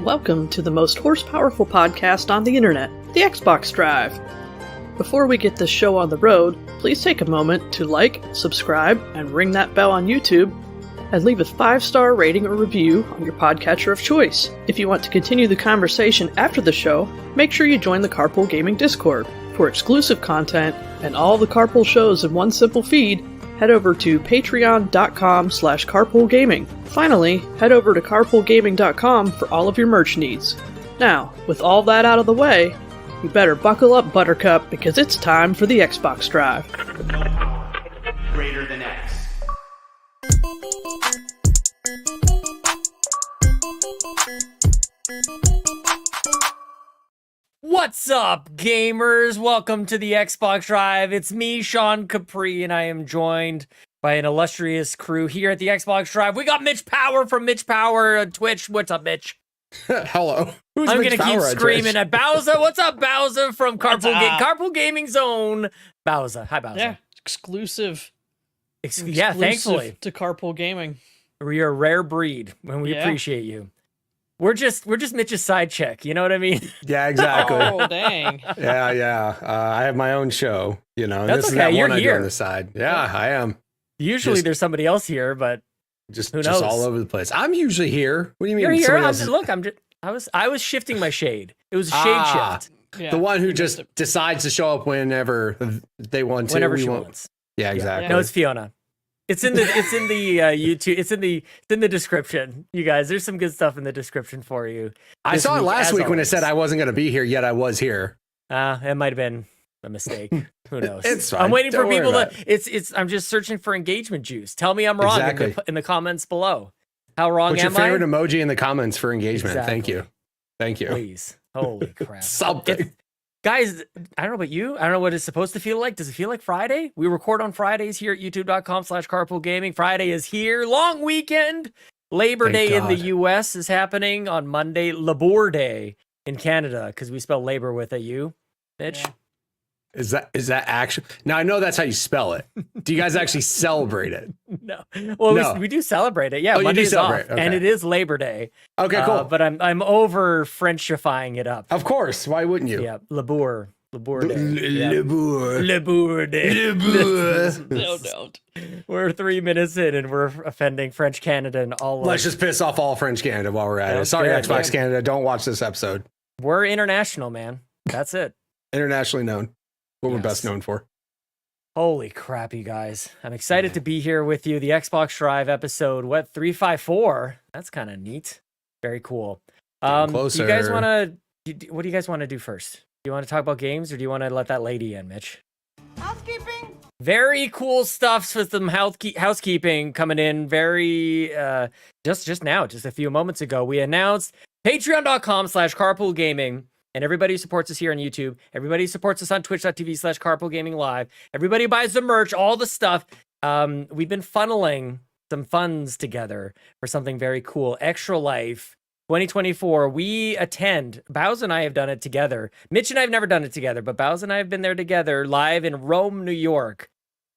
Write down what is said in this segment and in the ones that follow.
Welcome to the most horsepowerful podcast on the internet, the Xbox Drive. Before we get this show on the road, please take a moment to like, subscribe, and ring that bell on YouTube, and leave a 5-star rating or review on your podcatcher of choice. If you want to continue the conversation after the show, make sure you join the Carpool Gaming Discord. For exclusive content and all the Carpool shows in one simple feed, head over to patreon.com/carpoolgaming. Finally, head over to carpoolgaming.com for all of your merch needs. Now, with all that out of the way, you better buckle up, Buttercup, because it's time for the Xbox Drive. No power greater than X. What's up, gamers? Welcome to the Xbox Drive. It's me, Sean Capri, and I am joined by an illustrious crew here at the Xbox Drive. We got Mitch Power from Mitch Power on Twitch. What's up, Mitch? Hello. I'm going to keep screaming at Bowsah. What's up, Bowsah from Carpool Gaming Zone? Bowsah. Hi, Bowsah. Yeah, exclusive. Yeah, thankfully. To Carpool Gaming. You're a rare breed, and we appreciate you. We're just Mitch's side chick, you know what I mean? Yeah, exactly. Oh, dang. Yeah. I have my own show, you know. That's this okay. Is that You're one here. I do on the side. Yeah, I am. Usually there's somebody else here, but Just who knows? all over the place. I'm usually here. What do you mean? You're here. Somebody else I was shifting my shade. It was a shade shift. Yeah. The one who just decides to show up whenever they want to. Whenever she wants. Yeah, exactly. No, it's Fiona. It's in the YouTube. It's in the description. You guys, there's some good stuff in the description for you. I saw it last week when it always. said I wasn't going to be here, yet I was here. It might have been a mistake. Who knows? It's fine. I'm waiting Don't for worry people about to. I'm just searching for engagement juice. Tell me I'm wrong Exactly. in the comments below. How wrong Put your am favorite I? emoji in the comments for engagement. Exactly. Thank you. Please. Holy crap. Something. Guys, I don't know about you. I don't know what it's supposed to feel like. Does it feel like Friday? We record on Fridays here at youtube.com/carpoolgaming. Friday is here. Long weekend. Labor Thank Day in the God. US is happening on Monday. Labor Day in Canada, because we spell labor with a U. Mitch? Yeah. Is that actually? Now I know that's how you spell it. Do you guys actually celebrate it? No. Well, No. We do celebrate it. Yeah, Oh, you Monday do is off, celebrate. Okay. and it is Labor Day. Okay, cool. But I'm over Frenchifying it up. Of course. Why wouldn't you? Yeah, Labor Day. Yeah. Labor. Labor Day. No, don't. We're 3 minutes in and we're offending French Canada and all. Let's just piss off all French Canada while we're at it. Sounds Sorry, good, Xbox yeah. Canada. Don't watch this episode. We're international, man. That's it. Internationally known. What we're Yes. best known for. Holy crap, you guys. I'm excited to be here with you. The Xbox Drive episode, 354? That's kind of neat. Very cool. Getting Do closer. you guys want to, what do you guys want to do first? Do you want to talk about games or do you want to let that lady in, Mitch? Housekeeping. Very cool stuff with some housekeeping coming in very, just now, just a few moments ago, we announced patreon.com/carpoolgaming. And everybody who supports us here on YouTube, everybody who supports us on twitch.tv/carpoolgaming live, everybody buys the merch, all the stuff. We've been funneling some funds together for something very cool. Extra Life 2024. We attend. Bowsah and I have done it together. Mitch and I have never done it together, but Bowsah and I have been there together live in Rome, New York.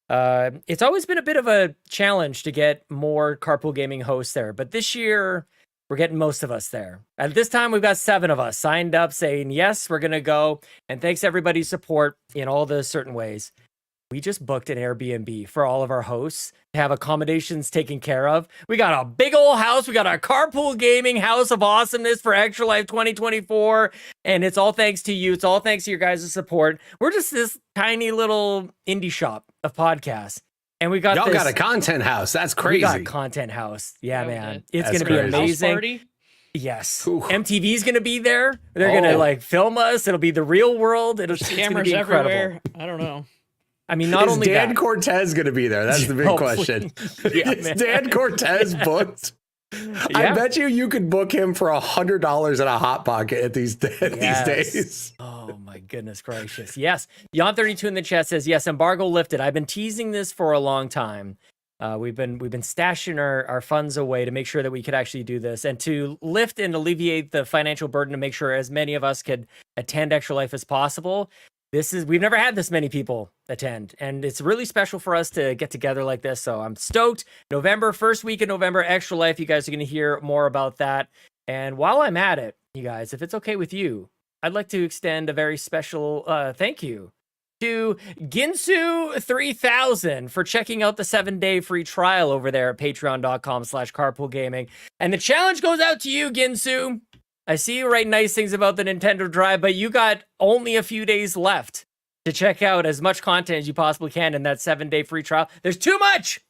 It's always been a bit of a challenge to get more Carpool Gaming hosts there, but this year we're getting most of us there. At this time, we've got 7 of us signed up saying, yes, we're going to go. And thanks everybody's support in all the certain ways. We just booked an Airbnb for all of our hosts to have accommodations taken care of. We got a big old house. We got our Carpool Gaming House of Awesomeness for Extra Life 2024. And it's all thanks to you. It's all thanks to your guys' support. We're just this tiny little indie shop of podcasts. And we got Y'all this, got a content house. That's we crazy. got a content house. Yeah, Yeah, man. okay. It's That's going to be crazy. amazing. House party? Yes. Ooh. MTV's going to be there. They're going to like film us. It'll be the real world. It's going to Cameras be incredible. everywhere. I don't know. I mean, not Is only Dan that. Cortez going to be there? That's the big Hopefully. question. Yeah, Is man. Dan Cortez booked? I Yeah. bet you could book him for $100 at a Hot Pocket at these Yes. days. Oh my goodness gracious. Yes. Yon32 in the chat says, yes, embargo lifted. I've been teasing this for a long time. We've been stashing our funds away to make sure that we could actually do this and to lift and alleviate the financial burden to make sure as many of us could attend Extra Life as possible. We've never had this many people attend, and it's really special for us to get together like this. So I'm stoked. November, first week of November, Extra Life. You guys are going to hear more about that. And while I'm at it, you guys, if it's okay with you, I'd like to extend a very special thank you to Ginsu3000 for checking out the 7-day free trial over there at patreon.com/carpoolgaming. And the challenge goes out to you, Ginsu. I see you write nice things about the Nintendo Drive, but you got only a few days left to check out as much content as you possibly can in that 7-day free trial. There's too much!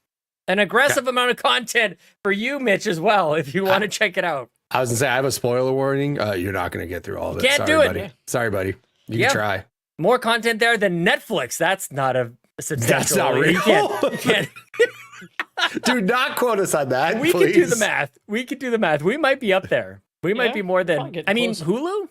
An aggressive amount of content for you, Mitch, as well, if you want to check it out. I was gonna say I have a spoiler warning. You're not gonna get through all of it. Can't do it. Buddy. Sorry, buddy. You can try. More content there than Netflix. That's not a substantial. That's not real. You can't. Do not quote us on that. We please. can do the math. We could do the math. We might be up there. We might be more than. I mean, Hulu.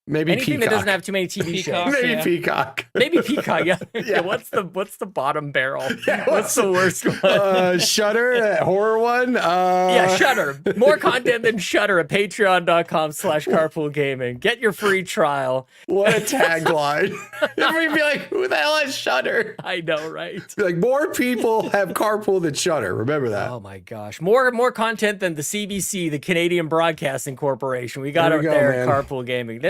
Maybe anything Peacock. that doesn't have too many TV shows. Maybe Peacock. Maybe Peacock. Yeah. What's the bottom barrel? What's the worst one? Shudder, that horror one. Yeah, Shudder. More content than Shudder at patreon.com/carpoolgaming. Get your free trial. What a tagline. Everybody be like, who the hell has Shudder? I know, right? Be like, more people have Carpool than Shudder. Remember that. Oh my gosh. More content than the CBC, the Canadian Broadcasting Corporation. We got There out we go, there man. at Carpool Gaming.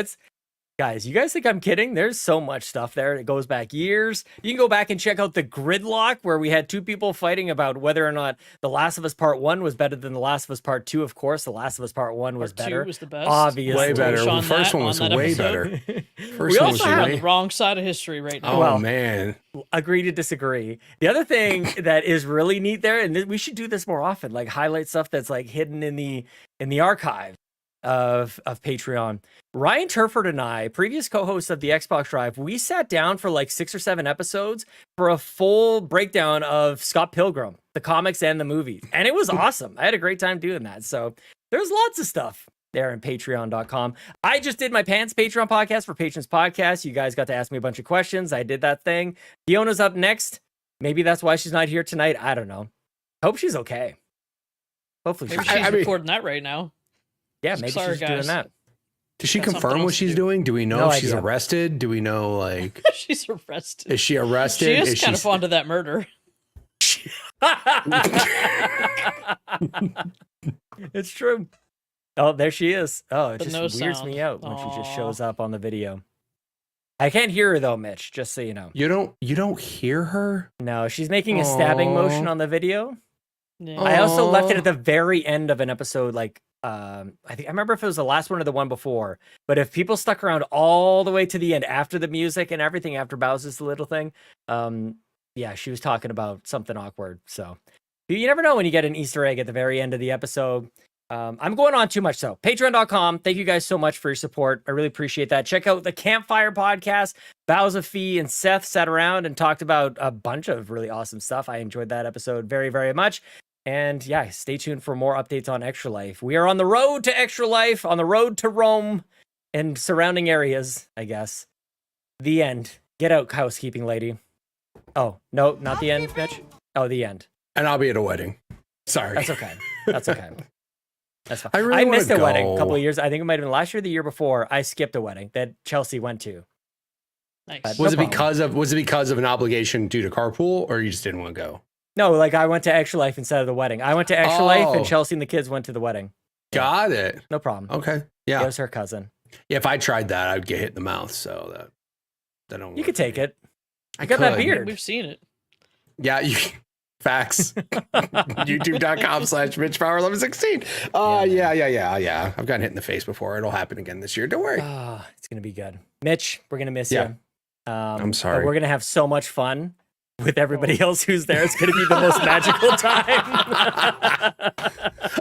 Guys, you guys think I'm kidding? There's so much stuff there. It goes back years. You can go back and check out the Gridlock, where we had two people fighting about whether or not The Last of Us Part 1 was better than The Last of Us Part 2. Of course, The Last of Us Part 1 was Part better. 2 was the best. Obviously. Way better. On The first that- one was on that way episode. better. We First one was also have On way. the wrong side of history right now. Oh, Well, man. Agree to disagree. The other thing that is really neat there, and we should do this more often, like highlight stuff that's like hidden in the archive of Patreon. Ryan Turford and I, previous co-hosts of the Xbox Drive, we sat down for like 6 or 7 episodes for a full breakdown of Scott Pilgrim, the comics and the movies. And it was awesome. I had a great time doing that. So there's lots of stuff there in patreon.com. I just did my Pants Patreon podcast for Patrons Podcast. You guys got to ask me a bunch of questions. I did that thing. Fiona's up next. Maybe that's why she's not here tonight. I don't know. Hope she's okay. Hopefully Maybe she's she's recording that right now. Yeah, maybe Sorry, she's doing guys. that. Did she Got something confirm else what to she's do. doing? Do we know No if she's idea. arrested? Do we know, like, She's arrested. is she arrested? She is kind of fond of that murder. It's true. Oh, there she is. Oh, it The just no weirds sound. me out when she just Aw. shows up on the video. I can't hear her though, Mitch, just so you know. You don't hear her? No, she's making a stabbing Aw. motion on the video. Yeah. I also left it Aw. at the very end of an episode, like I remember if it was the last one or the one before, but if people stuck around all the way to the end after the music and everything, after Bowsah's little thing, yeah, she was talking about something awkward. So you never know when you get an Easter egg at the very end of the episode. I'm going on too much, so patreon.com. Thank you guys so much for your support. I really appreciate that. Check out the Campfire podcast. Bowsah, Fee, and Seth sat around and talked about a bunch of really awesome stuff. I enjoyed that episode very, very much. And yeah, stay tuned for more updates on Extra Life. We are on the road to Extra Life, on the road to Rome and surrounding areas, I guess. The end. Get out, housekeeping lady. Oh, no, not the end, Mitch. Oh, the end. And I'll be at a wedding. Sorry. That's okay. That's okay. That's fine. I really I wanna missed a wedding a go. couple of years. I think it might have been last year or the year before. I skipped a wedding that Chelsea went to. Nice. Was No it because of an obligation due to carpool, or you just didn't want to go? No, like I went to Extra Life instead of the wedding. I went to Extra Life Oh. and Chelsea and the kids went to the wedding. Got it. No problem. Okay. It Yeah. was her cousin. Yeah. If I tried that, I'd get hit in the mouth. So that don't. You could take it. I You got that could. beard. We've seen it. Yeah. Facts. YouTube.com/MitchPower1116. Yeah. I've gotten hit in the face before. It'll happen again this year. Don't worry. Ah, it's gonna be good. Mitch, we're gonna miss Yeah. you. I'm but sorry. We're gonna have so much fun with everybody else who's there. It's gonna be the most magical time.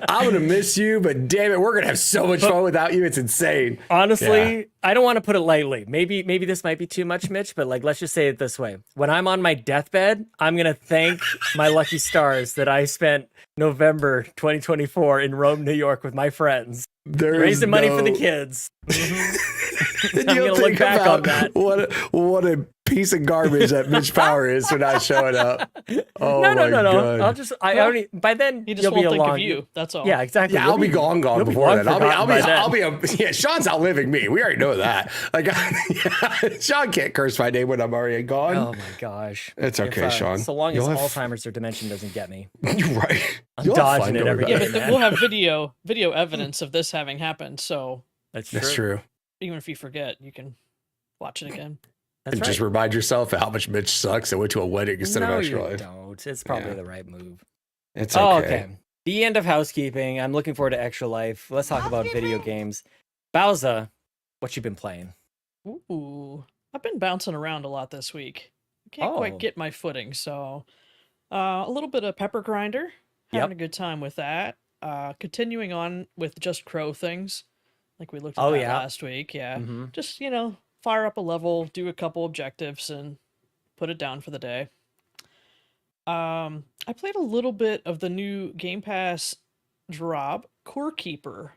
I'm gonna miss you, but damn it, we're gonna have so much fun without you. It's insane. Honestly, Yeah. I don't want to put it lightly. Maybe this might be too much, Mitch, but like let's just say it this way. When I'm on my deathbed, I'm going to thank my lucky stars that I spent November 2024 in Rome, New York with my friends, raising money for the kids. I'm You'll going to look think back on about that. what a piece of garbage that Mitch Power is for not showing up. Oh No. my God. I'll just I already by then He just you'll won't be think along. of you. That's all. Yeah, exactly. Yeah, I'll be gone you'll be before long then. forgotten I'll by then. be Sean's outliving me. We already know that. Like, Sean can't curse my name when I'm already gone. Oh my gosh. It's okay, Sean. So long as You'll have- Alzheimer's or dementia doesn't get me. You're right. I'm You'll have dodging fun, it don't every worry Yeah, about but day. then we'll have video evidence of this this having happened. So That's true. even if you forget, you can watch it again. That's And right. just remind yourself of how much Mitch sucks and went to a wedding instead of Extra Life. Don't. It's probably Yeah. the right move. It's okay. Oh, okay. The end of housekeeping. I'm looking forward to Extra Life. Let's talk about video games. Bowsah, what you been playing? Ooh, I've been bouncing around a lot this week. I can't quite Oh. get my footing, so a little bit of Pepper Grinder. Having a good time with that. Continuing on with Just Crow things, like we looked at that last week. Yeah, Mhm. just fire up a level, do a couple objectives, and put it down for the day. I played a little bit of the new Game Pass drop, Core Keeper.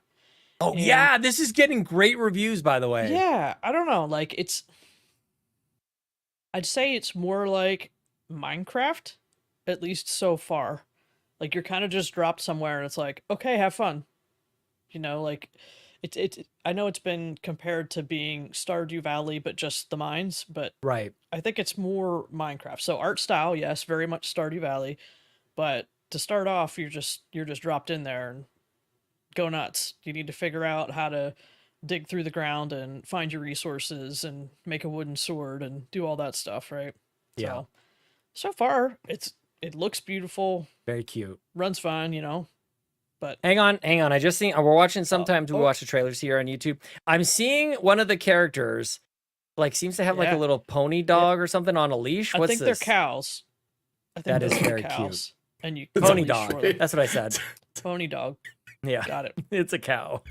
Oh, And- yeah. This is getting great reviews, by the way. Yeah, I don't know. Like, I'd say it's more like Minecraft, at least so far. Like, you're kind of just dropped somewhere and it's like, okay, have fun. Like, I know it's been compared to being Stardew Valley, but just the mines, but Right. I think it's more Minecraft. So art style, yes, very much Stardew Valley, but to start off, you're just dropped in there and go nuts. You need to figure out how to dig through the ground and find your resources and make a wooden sword and do all that stuff, right? Yeah. So far, it looks beautiful, Very cute. runs fine, but Hang on. I just seen, we're watching, sometimes we oh. watch the trailers here on YouTube. I'm seeing one of the characters, like, seems to have like a Yeah. little pony dog or something on a leash. I What's think this? they're cows. I think That is those are very cute. cows. And you Pony leash dog. for them. That's what I said. Pony dog. Yeah. Got it. It's a cow.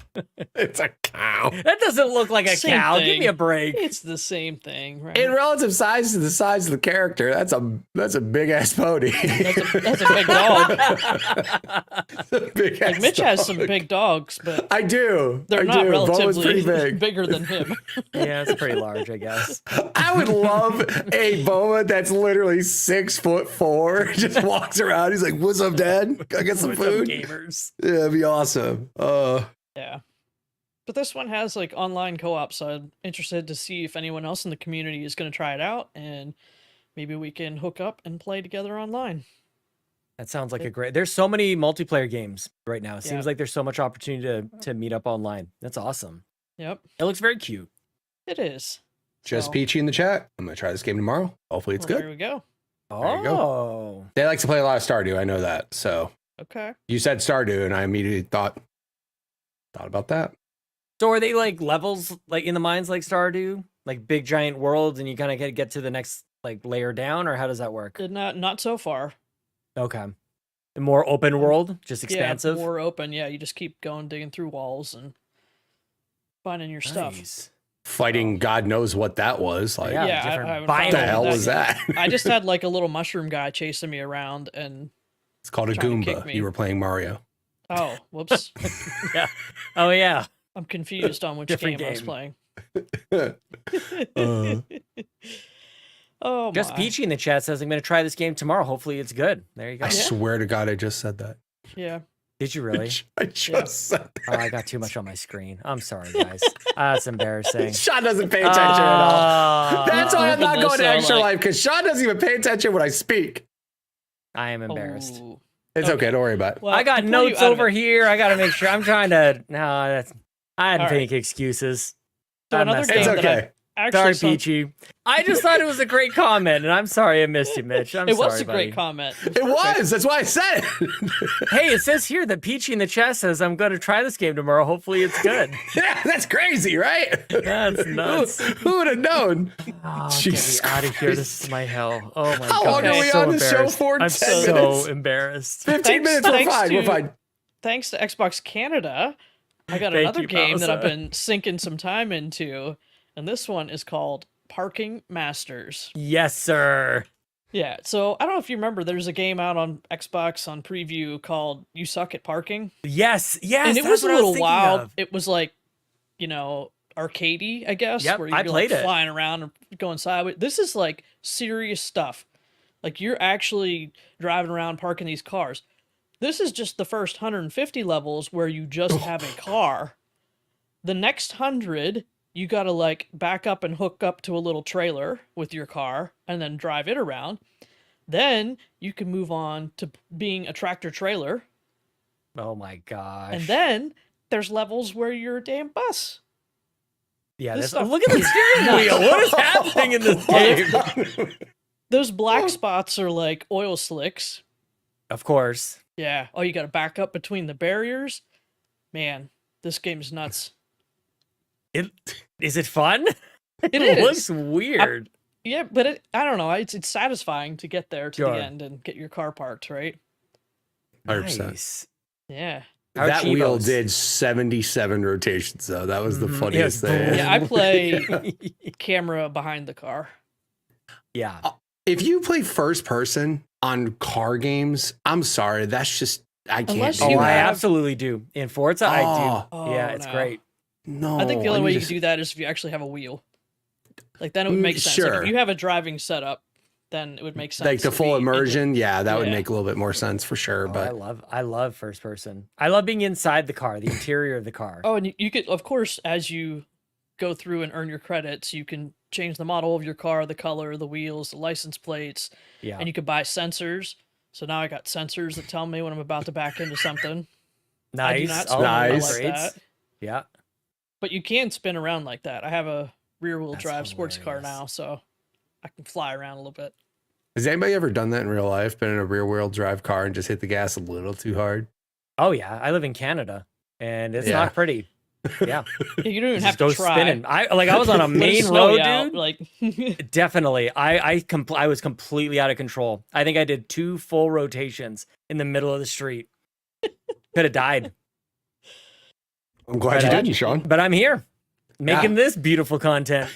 It's a cow. That doesn't look like a Same cow. Give thing. me a break. It's the same thing, right? In relative size to the size of the character, that's a big ass pony. That's a big dog. Big Like Mitch has some big dogs, but I do. they're I not do. Boa's relatively pretty big. bigger than him. Yeah, it's pretty large, I guess. I would love a Boa that's literally 6'4", just walks around. He's like, "What's up, Dad? I got some With some food." gamers. Yeah, it'd be awesome. Yeah. But this one has like online co-op, so I'm interested to see if anyone else in the community is going to try it out, and maybe we can hook up and play together online. That sounds like a great. There's so many multiplayer games right now. It seems Yeah. like there's so much opportunity to meet up online. That's awesome. Yep, It looks very cute. it is. Just So, Peachy in the chat. I'm gonna try this game tomorrow. Hopefully, it's well, good. There we go. There you go. Oh, They like to play a lot of Stardew. I know that. So Okay. you said Stardew, and I immediately thought about that. so are they like levels like in the mines like Stardew, like big giant worlds, and you kind of get to the next like layer down, or how does that work? Not so far. Okay, more open world, just expansive. Yeah, more open. Yeah, you just keep going, digging through walls and finding your stuff. Nice. Fighting God knows what that was. Like, Yeah, Yeah, I different haven't biomes. found what the hell that was yet. that? I just had like a little mushroom guy chasing me around, and It's called a trying to kick Goomba. me. You were playing Mario. oh, whoops. Yeah. Oh yeah. I'm confused on which Different game I was game. playing. Uh, Oh, Just my. Peachy in the chat says I'm going to try this game tomorrow. Hopefully it's good. There you go. I swear to God, I just said that. Yeah. Did you really? I just said Oh, I got too much on my screen. I'm sorry, guys. That's embarrassing. that. Sean doesn't pay attention at all. That's why I'm not Even going to though, Extra like- Life, because Sean doesn't even pay attention when I speak. I am embarrassed. Oh. It's okay. Don't worry about it. Well, I got to pull you notes out of over it- here. I got to make sure. I'm trying to. No, that's. I hadn't All right. make excuses. So I another messed game It's up. that okay. I actually Sorry, saw- Peachy. I just thought it was a great comment, and I'm sorry I missed you, Mitch. I'm It sorry, was a great buddy. comment. It was. That's why I said it. Hey, it says here that Peachy in the chat says I'm going to try this game tomorrow. Hopefully, it's good. Yeah, that's crazy, right? That's nuts. Who would have known? Oh, Jesus get me out of here. Christ. This is my hell. Oh my How god. long are I'm we so on this show embarrassed. for? I'm 10 so minutes? embarrassed. 15 minutes, we're thanks fine. We're to- fine. Thanks to Xbox Canada, I got Thank another you, game that I've Bowsah. been sinking some time into, and this one is called Parking Masters. Yes, sir. Yeah, so I don't know if you remember, there's a game out on Xbox on preview called You Suck at Parking. Yes, yes. And it that's was a what I little thinking wild. of. It was like, arcadey, I guess, Yep, where I you're played like it. flying around and going sideways. This is like serious stuff. Like you're actually driving around parking these cars. This is just the first 150 levels where you just have a car. The next 100, you got to like back up and hook up to a little trailer with your car and then drive it around. Then you can move on to being a tractor trailer. Oh my gosh. And then there's levels where you're a damn bus. Yeah, This look stuff- at the steering wheel. What is happening in this game? Those black spots are like oil slicks. Of course. Yeah. Oh, you got to back up between the barriers. Man, this game's nuts. Is it fun? It looks weird. Yeah, but I don't know. It's satisfying to get there to Sure. the end and get your car parked, right? 100%. Nice. Yeah. How That wheel cheapos. did 77 rotations, though. That was the Mhm. funniest It was thing. Yeah, I play camera behind the car. Yeah. If you play first person on car games, I'm sorry. That's just, I can't Unless do Oh, you I that. absolutely do. In Forza, I do. Oh, Yeah, it's no. great. No. I think the only way you just- can do that is if you actually have a wheel. Like, then it would make sense. Like, sure. if you have a driving setup, then it would make sense. like the to full be immersion, yeah, that would Yeah. make a little bit more sense for sure. Oh, But I love first person. I love being inside the car, the interior of the car. Oh, and you could, of course, as you go through and earn your credits, you can change the model of your car, the color, the wheels, the license plates, Yeah. and you could buy sensors. So now I got sensors that tell me when I'm about to back into something. I do Nice. not Oh, spin around nice. like upgrades. that. Yeah. But you can spin around like that. I have a rear-wheel That's drive sports car hilarious. now, so I can fly around a little bit. has anybody ever done that in real life? Been in a rear wheel drive car and just hit the gas a little too hard? Oh yeah. I live in Canada, and it's Yeah. not pretty. Yeah. Yeah, you don't even Just have to go try. spinning. I was on a When it's main snowy road, out, dude. like Definitely. I was completely out of control. I think I did 2 full rotations in the middle of the street. Could have died, I'm glad you But, didn't, Sean. but I'm here making Yeah. this beautiful content.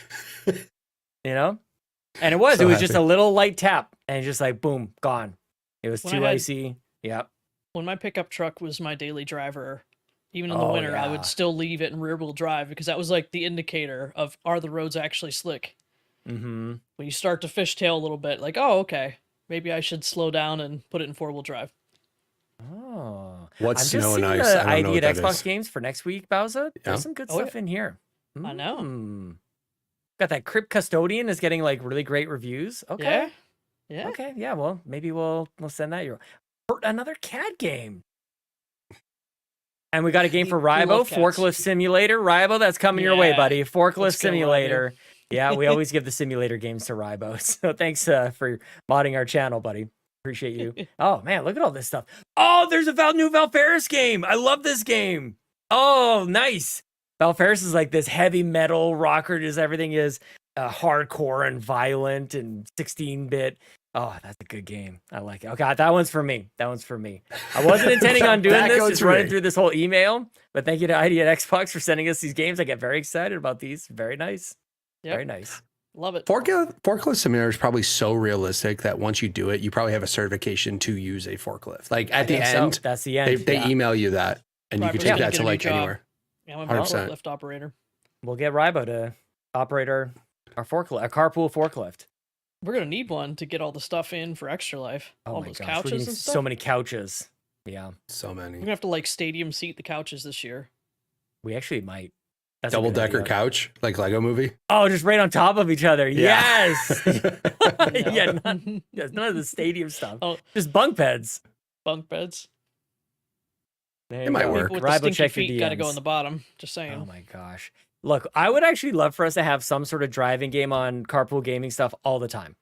You know? And it was So just happy. a little light tap and just like boom, gone. It was When too I had- icy. Yep. when my pickup truck was my daily driver, even in the Oh, winter, I yeah. would still leave it in rear-wheel drive because that was like the indicator of are the roads actually slick. Mm-hmm. When you start to fishtail a little bit, like, oh, okay, maybe I should slow down and put it in four-wheel drive. Oh. What's I'm just snow and seeing ice? the I don't know ID what at that Xbox is. games for next week, Bowsah. Yeah. There's some good Oh, stuff in here. I know. Got that Crypt Custodian is getting like really great reviews. Okay. Yeah. Yeah. Okay. Yeah. Well, maybe we'll send that your another cat game. And we got a game for We Ribo, love cats. Forklift Simulator. Ribo, that's coming your way, Yeah. buddy. Forklift Let's go, Ribo. Simulator. Yeah, we always give the simulator games to Ribo. So thanks for modding our channel, buddy. Appreciate you. Oh man, look at all this stuff. Oh, there's a new Val Ferris game. I love this game. Oh, nice. Val Ferris is like this heavy metal rocker, just everything is hardcore and violent and 16-bit. Oh, that's a good game. I like it. Okay, that one's for me. That one's for me. I wasn't intending on doing That this, goes just for running me. through this whole email. But thank you to ID at Xbox for sending us these games. I get very excited about these. Very nice. Yep. Very nice. Love it. Forklift Simulator is probably so realistic that once you do it, you probably have a certification to use a forklift. Like at the think so. end, That's the end. they Yeah. email you that, and you Right, can but take yeah, that get to a new like job. anywhere. Yeah, I'm a 100%. forklift operator. We'll get Ribo to operate our forklift, our carpool forklift. We're gonna need one to get all the stuff in for Extra Life. Oh all my those gosh, we're couches getting and stuff. so many couches. Yeah, So We're many gonna have to like stadium seat the couches this year. we actually might. That's a double good decker idea. couch, like Lego Movie. Oh, just right on top of each other. Yeah. Yes. Yeah, none of the stadium stuff. Oh. Just bunk beds. Bunk beds. There It you might go. work. People with the Ribo, stinky check your feet gotta go DMs. in the bottom. Just saying. Oh my gosh. Look, I would actually love for us to have some sort of driving game on carpool gaming stuff all the time.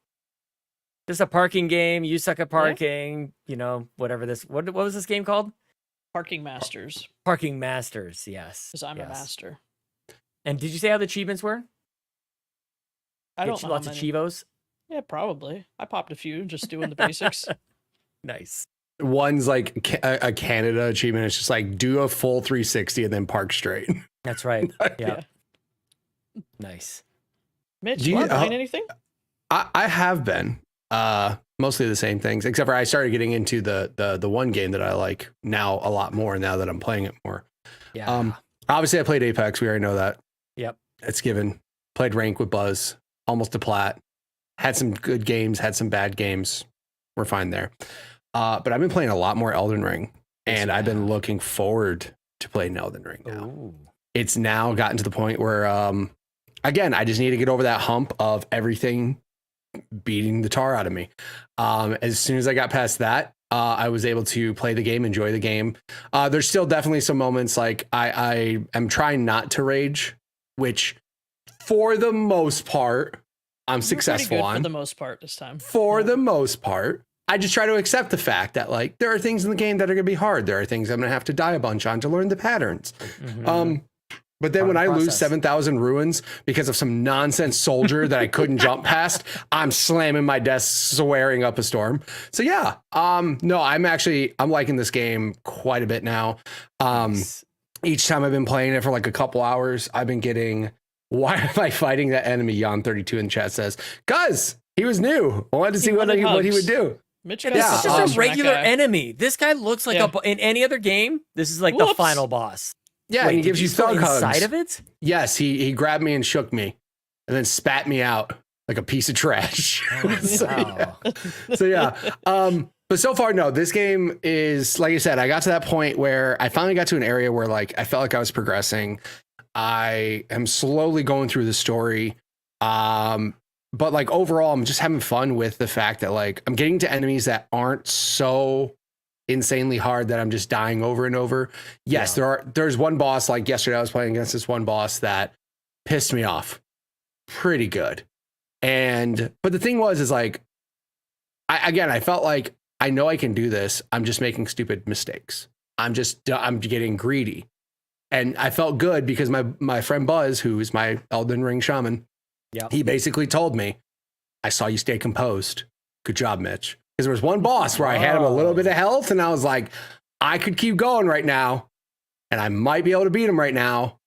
Just a parking game. You suck at parking. You know, whatever this. What was this game called? Parking Masters, Parking Masters. Yes. because I'm a yes. master. And did you say how the achievements were? I Get don't know. lots how of many. chivos. Yeah, probably. I popped a few just doing the basics. Nice. One's like a Canada achievement. It's just like do a full 360 and then park straight. That's right. Yeah. Yeah. Nice. Mitch, Do you- you playing anything? I have been mostly the same things, except for I started getting into the one game that I like now a lot more now that I'm playing it more. Yeah. Obviously I played Apex. We already know that. Yep. It's given. Played rank with Buzz, almost to plat. Had some good games, had some bad games. We're fine there. But I've been playing a lot more Elden Ring, and I've been looking forward to playing Elden Ring now. Ooh. It's now gotten to the point where, again, I just need to get over that hump of everything beating the tar out of me. As soon as I got past that, I was able to play the game, enjoy the game. There's still definitely some moments like I am trying not to rage, which for the most part, I'm successful on. For the most part this time. For the most part, I just try to accept the fact that like there are things in the game that are going to be hard. There are things I'm going to have to die a bunch on to learn the patterns. But then when I lose 7,000 ruins because of some nonsense soldier that I couldn't jump past, I'm slamming my desk, swearing up a storm. So yeah, no, I'm liking this game quite a bit now. Each time I've been playing it for like a couple hours, I've been getting, why am I fighting that enemy? Yon32 in chat says, cuz he was new. I wanted to see what he would do. Mitch, This is just a regular enemy. This guy looks like in any other game, this is like the final boss. Yeah, and he gives you thug hugs. Inside of it? Yes, he grabbed me and shook me and then spat me out like a piece of trash. So yeah. But so far, no, this game is, like I said, I got to that point where I finally got to an area where like I felt like I was progressing. I am slowly going through the story. But like overall, I'm just having fun with the fact that like I'm getting to enemies that aren't so insanely hard that I'm just dying over and over. Yes, there's one boss, like yesterday I was playing against this one boss that pissed me off pretty good. But the thing is like, I felt like I know I can do this. I'm just making stupid mistakes. I'm getting greedy. And I felt good because my friend Buzz, who is my Elden Ring shaman, he basically told me, I saw you stay composed. Good job, Mitch. Because there was one boss where I had him a little bit of health and I was like, I could keep going right now and I might be able to beat him right now.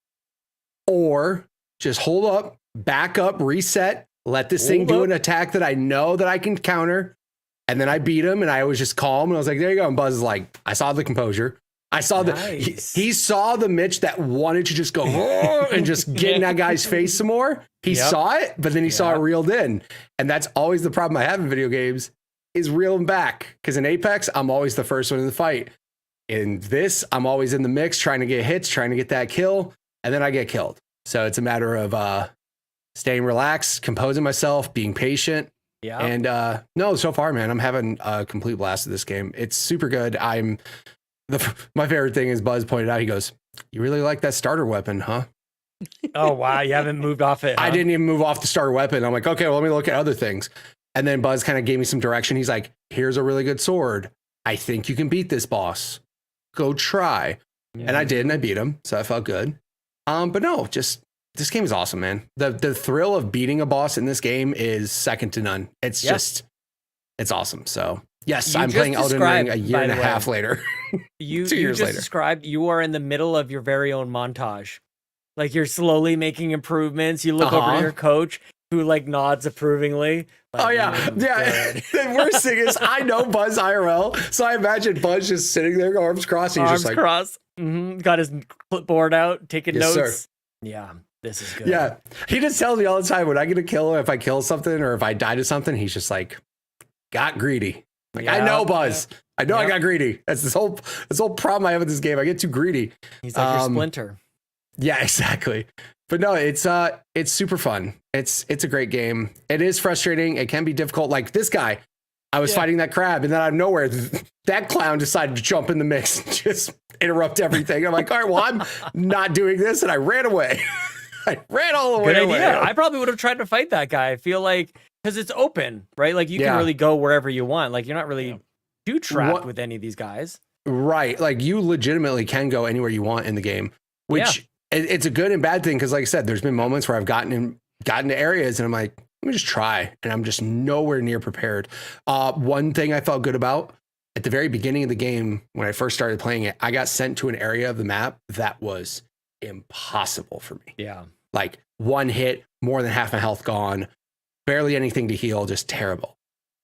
Or just hold up, back up, reset, let this thing do an attack that I know that I can counter. And then I beat him and I was just calm. And I was like, there you go. And Buzz is like, I saw the composure. I saw he saw the Mitch that wanted to just go and just get in that guy's face some more. He saw it, but then he saw it reeled in. And that's always the problem I have in video games is reeling back. Because in Apex, I'm always the first one in the fight. In this, I'm always in the mix, trying to get hits, trying to get that kill, and then I get killed. So it's a matter of staying relaxed, composing myself, being patient. Yeah. And no, so far, man, I'm having a complete blast of this game. It's super good. My favorite thing is Buzz pointed out, he goes, you really like that starter weapon, huh? Oh, wow. You haven't moved off it. Huh? I didn't even move off the starter weapon. I'm like, okay, well, let me look at other things. And then Buzz kind of gave me some direction. He's like, here's a really good sword. I think you can beat this boss. Go try. Yeah. And I did, and I beat him. So I felt good. But no, just this game is awesome, man. The thrill of beating a boss in this game is second to none. It's it's awesome. So yes, I'm playing Elden Ring a year and a half later. 2 years later. Described you are in the middle of your very own montage. Like you're slowly making improvements. You look over to your coach who like nods approvingly. Like, oh yeah. The worst thing is I know Buzz IRL. So I imagine Buzz just sitting there, arms crossed. He's just like crossed. Got his clipboard out, taking notes. Sir. Yeah. This is good. Yeah. He just tells me all the time when I get a kill, if I kill something or if I die to something, he's just like, got greedy. Like, I know, Buzz. Yeah. I know I got greedy. That's this whole problem I have with this game. I get too greedy. He's like your Splinter. Yeah, exactly. But no, it's super fun. It's a great game. It is frustrating. It can be difficult. Like this guy, I was fighting that crab, and then out of nowhere, that clown decided to jump in the mix and just interrupt everything. I'm like, all right, well, I'm not doing this, and I ran away. I ran all the way away. I probably would have tried to fight that guy. I feel like because it's open, right? Like you can really go wherever you want. Like you're not really too trapped with any of these guys. Right. Like you legitimately can go anywhere you want in the game, which it's a good and bad thing. Cause like I said, there's been moments where I've gotten to areas and I'm like, let me just try. And I'm just nowhere near prepared. One thing I felt good about at the very beginning of the game, when I first started playing it, I got sent to an area of the map that was impossible for me. Yeah. Like one hit, more than half my health gone, barely anything to heal, just terrible.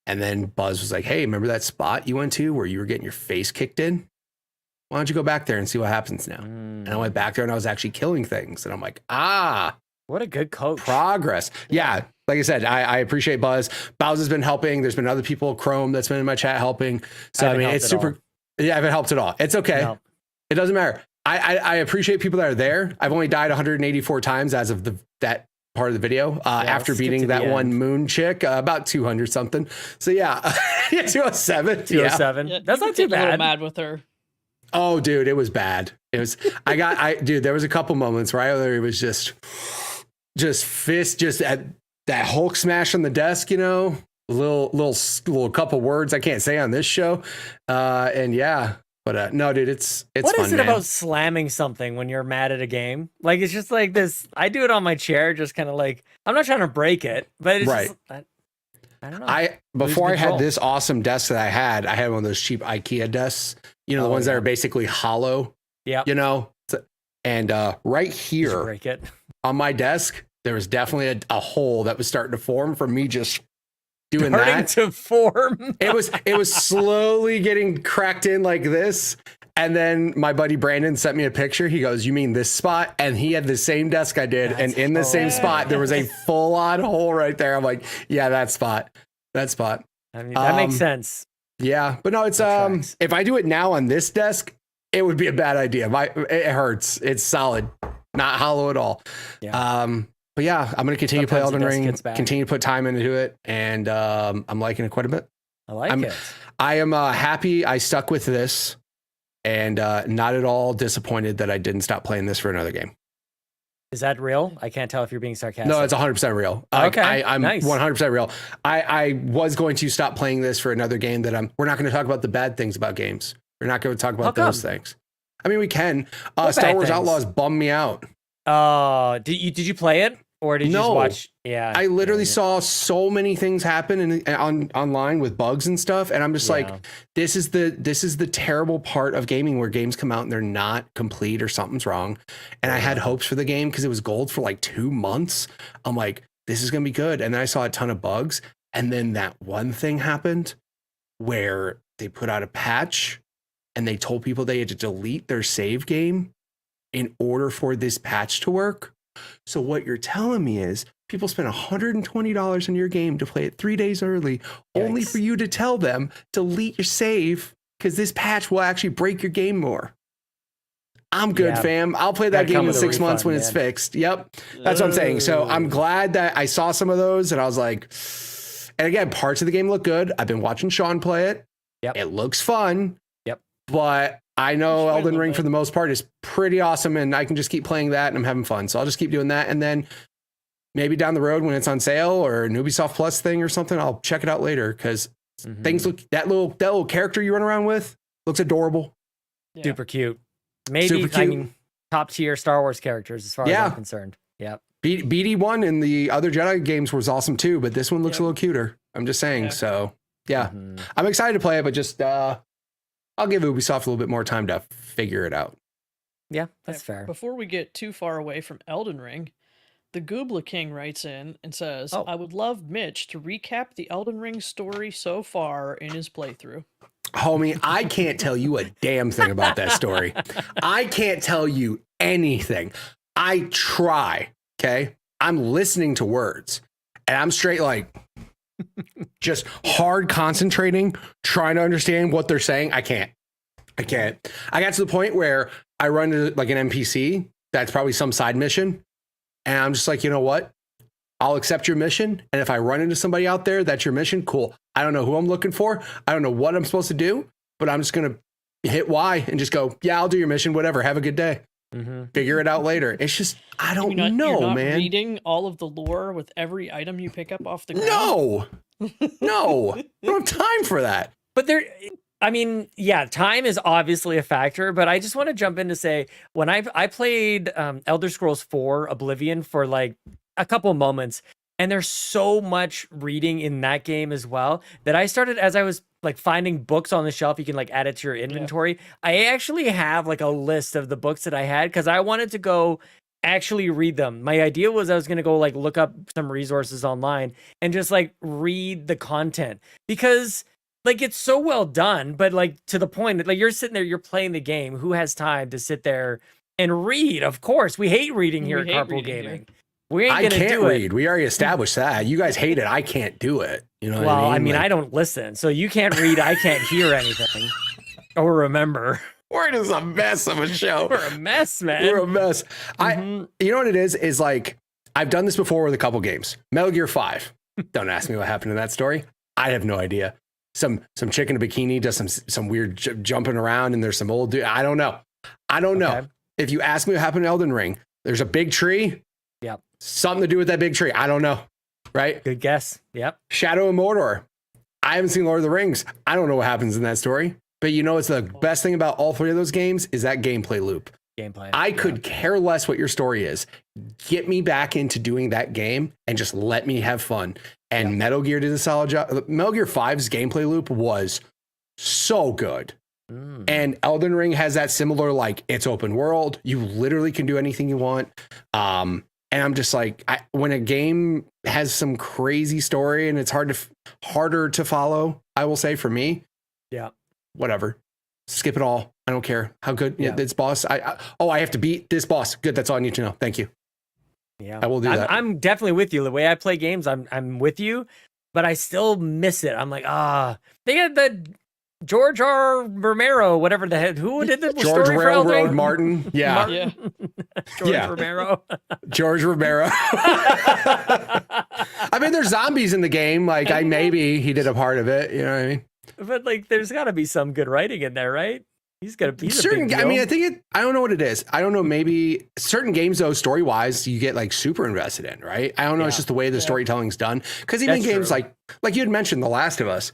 And then Buzz was like, hey, remember that spot you went to where you were getting your face kicked in? Why don't you go back there and see what happens now? And I went back there and I was actually killing things. And I'm like, what a good coach. Progress. Yeah. Like I said, I appreciate Buzz. Bowsah's been helping. There's been other people, Chrome, that's been in my chat helping. So I mean, it's super. Yeah, I haven't helped at all. It's okay. No. It doesn't matter. I appreciate people that are there. I've only died 184 times as of that part of the video after let's skip beating to the that one end. moon chick, about 200 something. So yeah, 207. 207. Yeah, That's you not were too getting a little bad. mad with her. Oh, dude, it was bad. It was. Dude, there was a couple moments where it was just fist, just at that Hulk smash on the desk, you know, little couple words I can't say on this show, and yeah. But no, dude, it's What fun, is it man. about slamming something when you're mad at a game? Like, it's just like this. I do it on my chair, just kind of like, I'm not trying to break it, but it's Right. just, I don't know. Before I had control. this awesome desk that I had one of those cheap IKEA desks, you know, the ones that are basically hollow, Yeah. you know, and right Did you here break it. on my desk, there was definitely a hole that was starting to form from me just doing Starting that. to form. It was slowly getting cracked in like this. And then my buddy Brandon sent me a picture. He goes, "You mean this spot?" And he had the same desk I did. That's and in the same spot, there was a full on hole right there. I'm like, yeah, that spot. I mean, that makes sense. Yeah. But no, it's, tracks. if I do it now on this desk, it would be a bad idea. It hurts. It's solid, not hollow at all. Yeah. But yeah, I'm going to continue to play Sometimes the Elden desk Ring, gets bad. continue to put time into it. And I'm liking it quite a bit. I like it. I am happy I stuck with this, and not at all disappointed that I didn't stop playing this for another game. Is that real? I can't tell if you're being sarcastic. No, it's 100% real. Okay, I'm nice. 100% real. I was going to stop playing this for another game that we're not going to talk about the bad things about games. We're not going to talk about those things. I mean, we can. What Star bad Wars things? Outlaws bummed me out. Did you play it, or did you just No. watch? Yeah. I literally Yeah. saw so many things happen online with bugs and stuff, and I'm just Yeah. like, this is the terrible part of gaming where games come out and they're not complete or something's wrong. And I had hopes for the game because it was gold for like 2 months. I'm like, this is gonna be good, and then I saw a ton of bugs, and then that one thing happened where they put out a patch and they told people they had to delete their save game in order for this patch to work. So what you're telling me is people spend $120 on your game to play it 3 days early, only Yikes. for you to tell them delete your save because this patch will actually break your game more. I'm good, Yeah. fam. I'll play that Gotta come game in with a 6 months when refund, it's man. fixed. Yep. That's what I'm saying. So I'm glad that I saw some of those and I was like, and again, parts of the game look good. I've been watching Sean play it. Yep. It looks fun. Yep. But I know It's Elden really Ring good. for the most part is pretty awesome, and I can just keep playing that and I'm having fun. So I'll just keep doing that. And then maybe down the road when it's on sale or an Ubisoft Plus thing or something, I'll check it out later because things look, that little character you run around with looks adorable. Yeah. Super cute. Maybe Super I cute. mean top tier Star Wars characters as far as Yeah. I'm concerned. Yep. BD1 in the other Jedi games was awesome too, but this one looks a little cuter. I'm just saying. Yeah. So yeah, Mhm. I'm excited to play it, but just I'll give Ubisoft a little bit more time to figure it out. Yeah, that's fair. Before we get too far away from Elden Ring, the Goobla King writes in and says, Oh. I would love Mitch to recap the Elden Ring story so far in his playthrough. Homie, I can't tell you a damn thing about that story. I can't tell you anything. I try, okay? I'm listening to words and I'm straight like just hard concentrating, trying to understand what they're saying. I can't. I got to the point where I run into like an NPC that's probably some side mission. And I'm just like, you know what? I'll accept your mission. And if I run into somebody out there, that's your mission. Cool. I don't know who I'm looking for. I don't know what I'm supposed to do, but I'm just going to hit Y and just go, yeah, I'll do your mission. Whatever. Have a good day. Mm-hmm. Figure it out later. It's just, I don't You're know, not man. reading all of the lore with every item you pick up off the ground? No, I don't have time for that. But I mean, yeah, time is obviously a factor, but I just want to jump in to say when I played Elder Scrolls 4 Oblivion for like a couple moments, and there's so much reading in that game as well that I started as I was like finding books on the shelf, you can like add it to your inventory. I actually have like a list of the books that I had because I wanted to go actually read them. My idea was I was going to go like look up some resources online and just like read the content because like it's so well done, but like to the point that like you're sitting there, you're playing the game. Who has time to sit there and read? Of course, we hate reading here We at hate Carpool reading Gaming. We ain't I gonna can't do read. it. We already established that. You guys hate it. I can't do it. You know what Well, I mean? I don't listen, so you can't read. I can't hear anything or remember. We're just a mess of a show. We're a mess, man. We're a mess. Mhm. You know what it is like I've done this before with a couple games. Metal Gear 5. Don't ask me what happened in that story. I have no idea. Some chick in a bikini does some weird jumping around, and there's some old dude. I don't know. Okay. If you ask me what happened in Elden Ring, there's a big tree. Yep. Something to do with that big tree. I don't know. Right? Good guess. Yep. Shadow of Mordor. I haven't seen Lord of the Rings. I don't know what happens in that story. But you know, it's the best thing about all three of those games is that gameplay loop. I could care less what your story is. Get me back into doing that game and just let me have fun. And Metal Gear did a solid job. Metal Gear 5's gameplay loop was so good. And Elden Ring has that similar, like, it's open world. You literally can do anything you want. And I'm just like, when a game has some crazy story and it's harder to follow, I will say for me, whatever, skip it all. I don't care how good this boss. I have to beat this boss. Good. That's all I need to know. Thank you. Yeah, I will do that. I'm definitely with you. The way I play games, I'm with you, but I still miss it. I'm like, they had the George R. Romero, whatever the heck. Who did the George story Railroad for Martin? Yeah. George Romero. George Romero. I mean, there's zombies in the game. Like, maybe he did a part of it. You know what I mean? But like, there's got to be some good writing in there, right? He's a big deal. I mean, I don't know what it is. I don't know. Maybe certain games, though, story wise, you get like super invested in, right? I don't know. It's just the way the storytelling's done. Because even games like you had mentioned, The Last of Us,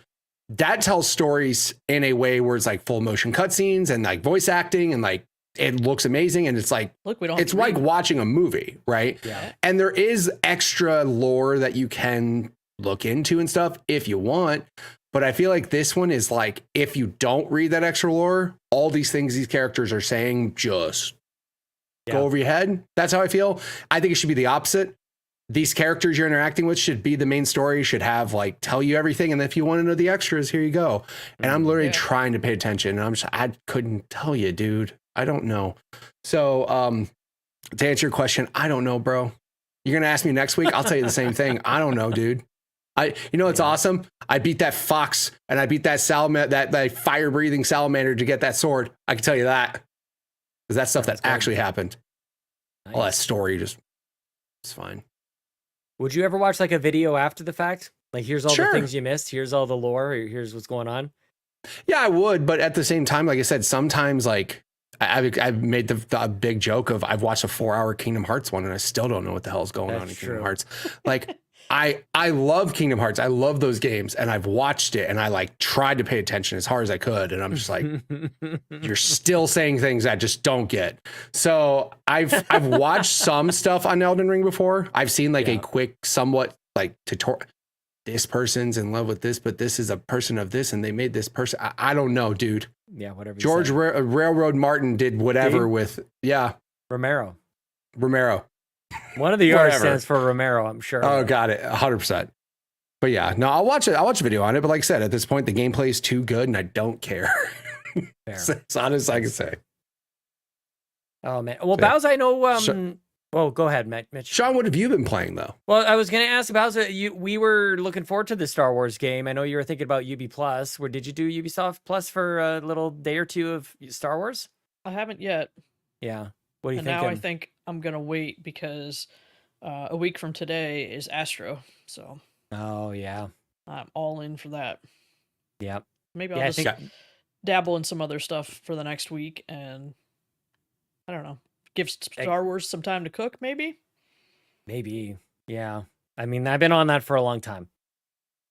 that tells stories in a way where it's like full motion cutscenes and like voice acting and like it looks amazing. And it's like, it's like watching a movie, right? Yeah. And there is extra lore that you can look into and stuff if you want. But I feel like this one is like, if you don't read that extra lore, all these things these characters are saying just go over your head. That's how I feel. I think it should be the opposite. These characters you're interacting with should be the main story, should have like tell you everything. And if you want to know the extras, here you go. And I'm literally trying to pay attention. And I couldn't tell you, dude. I don't know. So to answer your question, I don't know, bro. You're going to ask me next week. I'll tell you the same thing. I don't know, dude. It's awesome. I beat that fox and I beat that that fire breathing salamander to get that sword. I can tell you that because that's stuff that actually happened. Nice. All that story it's fine. Would you ever watch like a video after the fact? Like, here's all the things you missed. Here's all the lore. Here's what's going on. Yeah, I would. But at the same time, like I said, sometimes like I've made the big joke of I've watched a 4-hour Kingdom Hearts one and I still don't know what the hell's going on in Kingdom Hearts. Like, I love Kingdom Hearts. I love those games and I've watched it and I like tried to pay attention as hard as I could. And I'm just like, you're still saying things I just don't get. So I've watched some stuff on Elden Ring before. I've seen like a quick, somewhat like tutorial. This person's in love with this, but this is a person of this and they made this person. I don't know, dude. Yeah, whatever. George Railroad Martin did whatever with, Romero. One of the R's stands for Romero, I'm sure. Oh, got it. 100%. But yeah, no, I'll watch it. I'll watch a video on it. But like I said, at this point, the gameplay is too good and I don't care. It's honest as I can say. Oh, man. Well, Bowsah, I know. Go ahead, Mitch. Sean, what have you been playing, though? Well, I was going to ask Bowsah, we were looking forward to the Star Wars game. I know you were thinking about Ubi Plus. Did you do Ubisoft Plus for a little day or two of Star Wars? I haven't yet. Yeah. What do you think? Now I think I'm going to wait because a week from today is Astro. So. Oh, yeah. I'm all in for that. Yeah. Maybe I'll just dabble in some other stuff for the next week and I don't know. Give Star Wars some time to cook, maybe? Maybe. Yeah. I mean, I've been on that for a long time.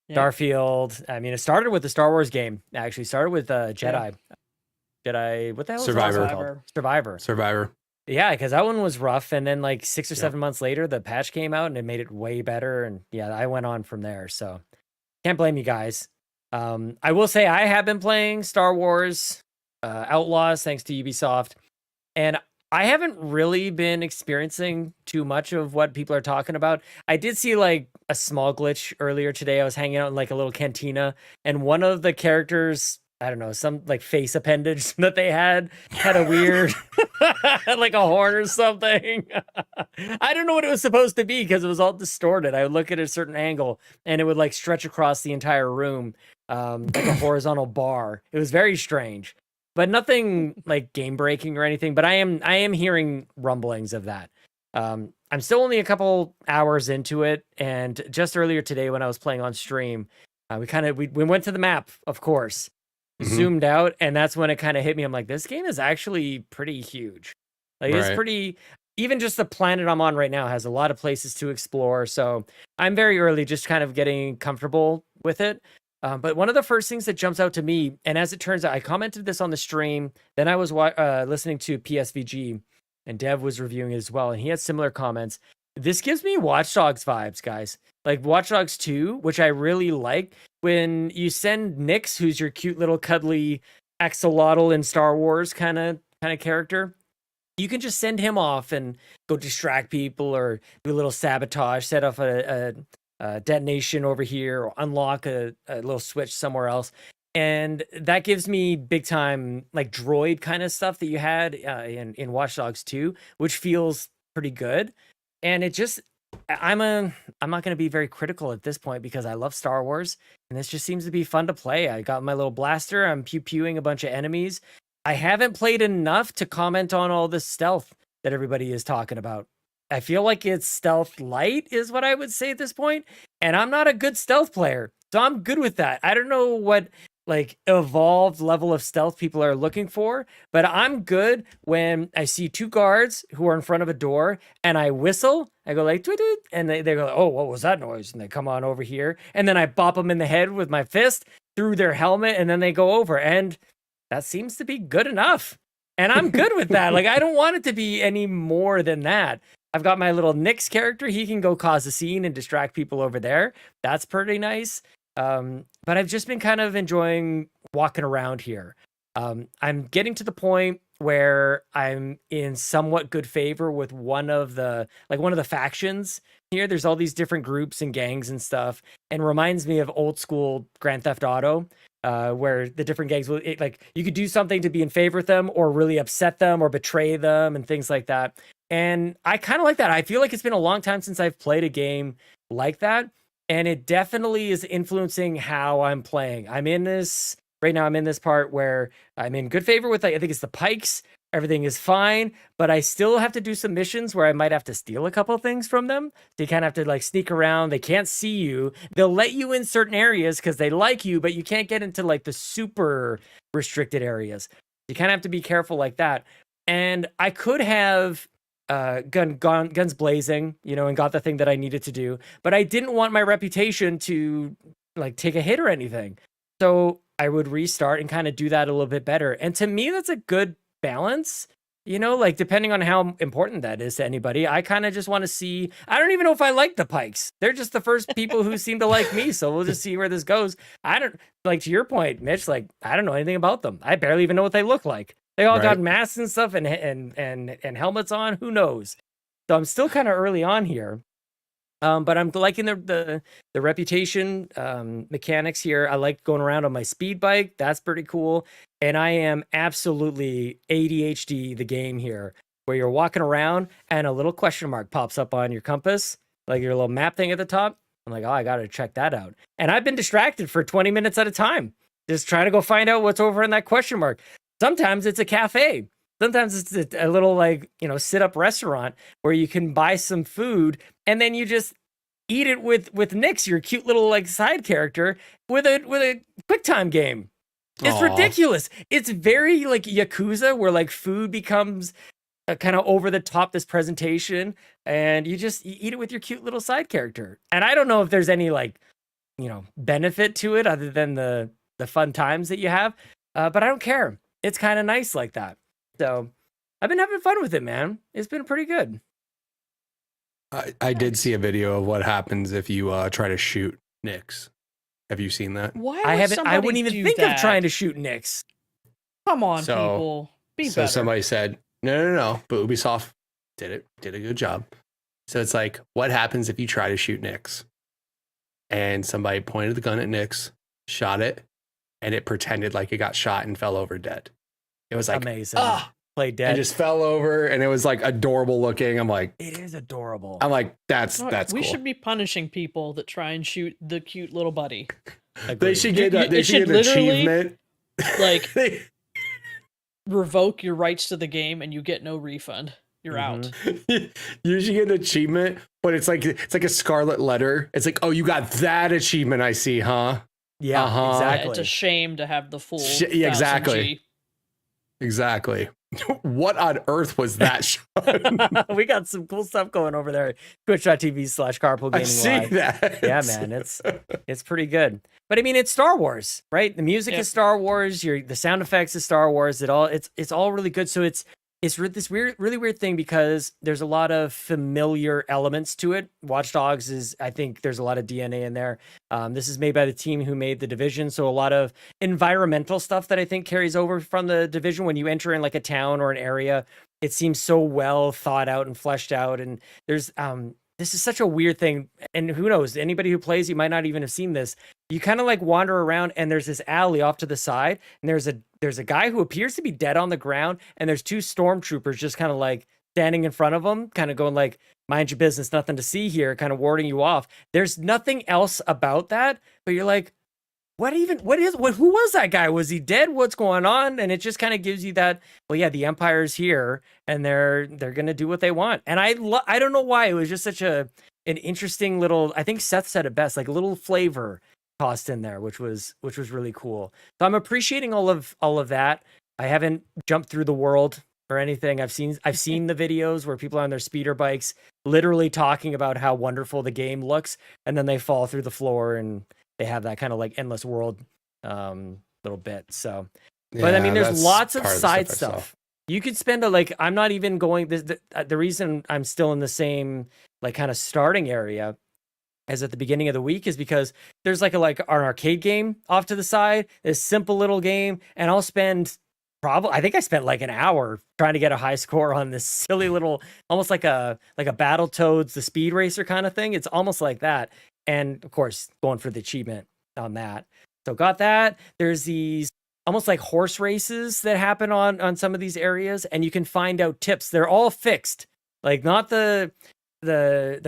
Yeah. Starfield. I mean, it started with the Star Wars game. It actually started with Jedi. Jedi, what the hell is it? Survivor. Yeah, because that one was rough. And then like 6 or 7 months later, the patch came out and it made it way better. And yeah, I went on from there. So can't blame you guys. I will say I have been playing Star Wars Outlaws thanks to Ubisoft. And I haven't really been experiencing too much of what people are talking about. I did see like a small glitch earlier today. I was hanging out in like a little cantina and one of the characters, I don't know, some like face appendage that they had a weird, like a horn or something. I don't know what it was supposed to be because it was all distorted. I would look at a certain angle and it would like stretch across the entire room, like a horizontal bar. It was very strange. But nothing like game breaking or anything. But I am hearing rumblings of that. I'm still only a couple hours into it, and just earlier today when I was playing on stream, we went to the map, of course, zoomed out, and that's when it kind of hit me. I'm like, this game is actually pretty huge. Like it's pretty. Even just the planet I'm on right now has a lot of places to explore. So I'm very early, just kind of getting comfortable with it. But one of the first things that jumps out to me, and as it turns out, I commented this on the stream. Then I was listening to PSVG, and Dev was reviewing it as well, and he had similar comments. This gives me Watch Dogs vibes, guys. Like Watch Dogs 2, which I really like. When you send Nyx, who's your cute little cuddly axolotl in Star Wars kind of character, you can just send him off and go distract people or do a little sabotage, set off a detonation over here, or unlock a little switch somewhere else. And that gives me big time like droid kind of stuff that you had in Watch Dogs 2, which feels pretty good. And it just, I'm not going to be very critical at this point because I love Star Wars, and this just seems to be fun to play. I got my little blaster. I'm pew-pewing a bunch of enemies. I haven't played enough to comment on all the stealth that everybody is talking about. I feel like it's stealth light is what I would say at this point, and I'm not a good stealth player, so I'm good with that. I don't know what like evolved level of stealth people are looking for, but I'm good when I see two guards who are in front of a door and I whistle. I go like, "Toot toot," and they go, "Oh, what was that noise?" And they come on over here, and then I bop them in the head with my fist through their helmet, and then they go over, and that seems to be good enough. And I'm good with that. Like, I don't want it to be any more than that. I've got my little Nyx character. He can go cause a scene and distract people over there. That's pretty nice. But I've just been kind of enjoying walking around here. I'm getting to the point where I'm in somewhat good favor with one of the factions here. There's all these different groups and gangs and stuff, and reminds me of old school Grand Theft Auto. Where the different gangs will like you could do something to be in favor with them or really upset them or betray them and things like that. And I kind of like that. I feel like it's been a long time since I've played a game like that, and it definitely is influencing how I'm playing. I'm in this part where I'm in good favor with, I think it's the Pikes. Everything is fine, but I still have to do some missions where I might have to steal a couple of things from them. So you kind of have to like sneak around. They can't see you. They'll let you in certain areas because they like you, but you can't get into like the super restricted areas. You kind of have to be careful like that. And I could have guns blazing, and got the thing that I needed to do, but I didn't want my reputation to like take a hit or anything. So I would restart and kind of do that a little bit better. And to me, that's a good balance, like depending on how important that is to anybody. I kind of just want to see, I don't even know if I like the Pikes. They're just the first people who seem to like me, so we'll just see where this goes. I don't, like, to your point, Mitch, like I don't know anything about them. I barely even know what they look like. They all got masks and stuff and helmets on. Who knows? So I'm still kind of early on here. But I'm liking the reputation mechanics here. I like going around on my speed bike. That's pretty cool. And I am absolutely ADHD the game here, where you're walking around and a little question mark pops up on your compass, like your little map thing at the top. I'm like, oh, I got to check that out. And I've been distracted for 20 minutes at a time, just trying to go find out what's over in that question mark. Sometimes it's a cafe. Sometimes it's a little like, sit up restaurant where you can buy some food and then you just eat it with Nyx, your cute little like side character, with a QuickTime game. It's ridiculous. It's very like Yakuza, where like food becomes kind of over the top, this presentation, and you eat it with your cute little side character. And I don't know if there's any like, benefit to it other than the fun times that you have. But I don't care. It's kind of nice like that. So I've been having fun with it, man. It's been pretty good. I did see a video of what happens if you try to shoot Nyx. Have you seen that? Why? I wouldn't even think of trying to shoot Nyx. Come on, people. Be better. Somebody said, no, but Ubisoft did a good job. So it's like, what happens if you try to shoot Nyx? And somebody pointed the gun at Nyx, shot it, and it pretended like it got shot and fell over dead. It was like amazing. Play dead. And just fell over, and it was like adorable looking. I'm like, it is adorable. I'm like, that's we cool. should be punishing people that try and shoot the cute little buddy. They should get an achievement. Like revoke your rights to the game, and you get no refund. you're out. You usually get an achievement, but it's like a scarlet letter. It's like, oh, you got that achievement, I see, huh? Yeah, Yeah, exactly. it's a shame to have the full Yeah, exactly. 1000G. Exactly. What on earth was that, Sean? We got some cool stuff going over there. Twitch.tv/carpool I gaming see live. that. Yeah, man, it's pretty good. But I mean, it's Star Wars, right? The music is Star Wars. The sound effects is Star Wars. It's all really good. So it's this really weird thing because there's a lot of familiar elements to it. Watch Dogs I think there's a lot of DNA in there. This is made by the team who made The Division, so a lot of environmental stuff that I think carries over from The Division. When you enter in like a town or an area, it seems so well thought out and fleshed out. And there's this is such a weird thing. And who knows, anybody who plays, you might not even have seen this. You kind of like wander around and there's this alley off to the side, and there's a guy who appears to be dead on the ground, and there's two stormtroopers just kind of like standing in front of him, kind of going like, mind your business, nothing to see here, kind of warding you off. There's nothing else about that, but you're like, who was that guy? Was he dead? What's going on? And it just kind of gives you that, well, yeah, the Empire's here and they're going to do what they want. And I don't know why. It was just such an interesting little, I think Seth said it best, like a little flavor tossed in there, which was really cool. So I'm appreciating all of that. I haven't jumped through the world or anything. I've seen the videos where people are on their speeder bikes literally talking about how wonderful the game looks, and then they fall through the floor and they have that kind of like endless world little bit. So, but I mean, there's lots of side stuff. You could spend I'm not even going the reason I'm still in the same like kind of starting area as at the beginning of the week is because there's like an arcade game off to the side, this simple little game, and I'll spend I think I spent like an hour trying to get a high score on this silly little, almost like a Battletoads, the Speed Racer kind of thing. It's almost like that. And of course, going for the achievement on that. So got that. There's these almost like horse races that happen on some of these areas, and you can find out tips. They're all fixed. Like not the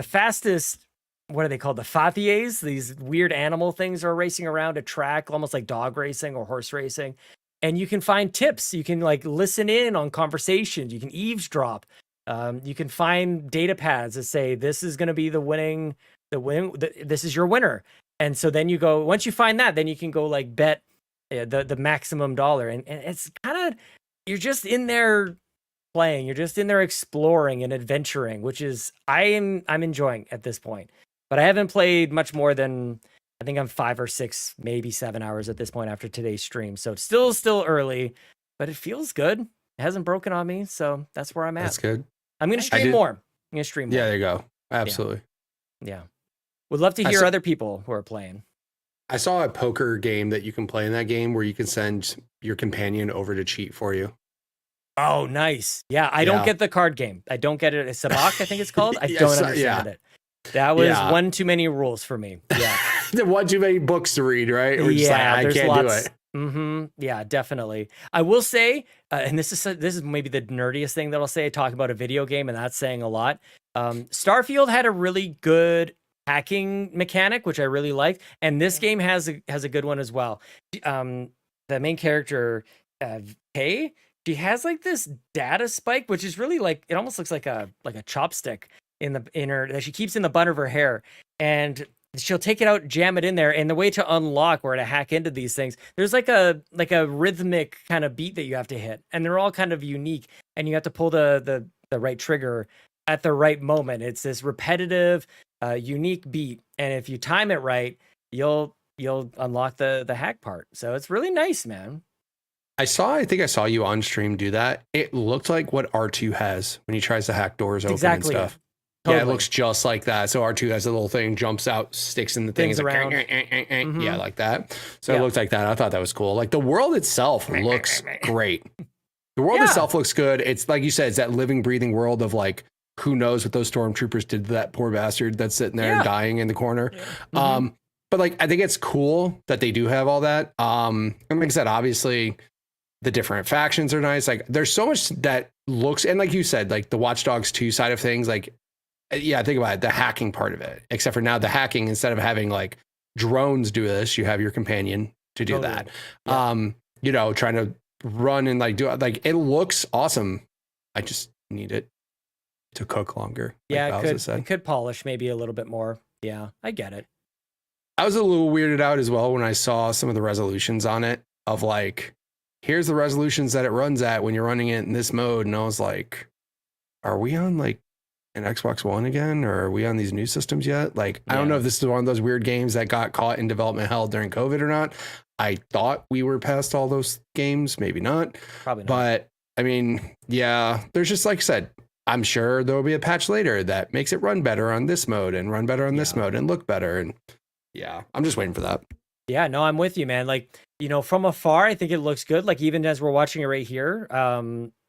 fastest, what are they called? The fathiers, these weird animal things are racing around a track, almost like dog racing or horse racing. And you can find tips. You can like listen in on conversations. You can eavesdrop. You can find data pads that say, this is going to be this is your winner. And so then you go, once you find that, then you can go like bet the maximum dollar. And it's kind of, you're just in there playing. You're just in there exploring and adventuring, which is, I'm enjoying at this point. But I haven't played much more than, I think I'm 5 or 6, maybe 7 hours at this point after today's stream. So it's still early, but it feels good. It hasn't broken on me. So that's where I'm at. That's good. I'm going to stream more. Yeah, there you go. Absolutely. Yeah. Would love to hear other people who are playing. I saw a poker game that you can play in that game where you can send your companion over to cheat for you. Oh, nice. Yeah, I don't get the card game. I don't get it. It's Sabak, I think it's called. I don't understand it. That was one too many rules for me. Yeah. One too many books to read, right? We're just I can't lots. Do it. Yeah, definitely. I will say, and this is maybe the nerdiest thing that I'll say. I talk about a video game, and that's saying a lot. Starfield had a really good hacking mechanic, which I really liked, and this game has a good one as well. The main character, Peje, she has like this data spike, which is really like, it almost looks like a chopstick in her that she keeps in the bun of her hair, and she'll take it out, jam it in there, and the way to unlock or to hack into these things, there's like a rhythmic kind of beat that you have to hit, and they're all kind of unique, and you have to pull the right trigger at the right moment. It's this repetitive, unique beat, and if you time it right, you'll unlock the hack part. So it's really nice, man. I think I saw you on stream do that. It looked like what R2 has when he tries to hack doors open and stuff. Totally. Yeah, it looks just like that. So R2 has a little thing, jumps out, sticks in the thing. It's around. Like, mm-hmm. Yeah, like that. So it looked like that. I thought that was cool. Like the world itself looks great. The world itself looks good. It's like you said, it's that living, breathing world of like, who knows what those stormtroopers did to that poor bastard that's sitting there and dying in the corner. Yeah. Mm-hmm. But like, I think it's cool that they do have all that. And like I said, obviously the different factions are nice. Like there's so much that looks, and like you said, like the Watch Dogs 2 side of things, like, yeah, think about it, the hacking part of it, except for now the hacking, instead of having like drones do this, you have your companion to do that. Yeah. Trying to run and like do it. Like it looks awesome. I just need it. to cook longer. Yeah, like it could polish maybe a little bit more. Yeah, I get it. I was a little weirded out as well when I saw some of the resolutions on it of like, here's the resolutions that it runs at when you're running it in this mode. And I was like, are we on like an Xbox One again? Or are we on these new systems yet? Like, I don't know if this is one of those weird games that got caught in development hell during COVID or not. I thought we were past all those games. Maybe not. Probably not. But I mean, yeah, there's just, like I said, I'm sure there'll be a patch later that makes it run better on this mode and run better on this mode and look better. And yeah, I'm just waiting for that. Yeah, no, I'm with you, man. Like, you know, from afar, I think it looks good. Like, even as we're watching it right here,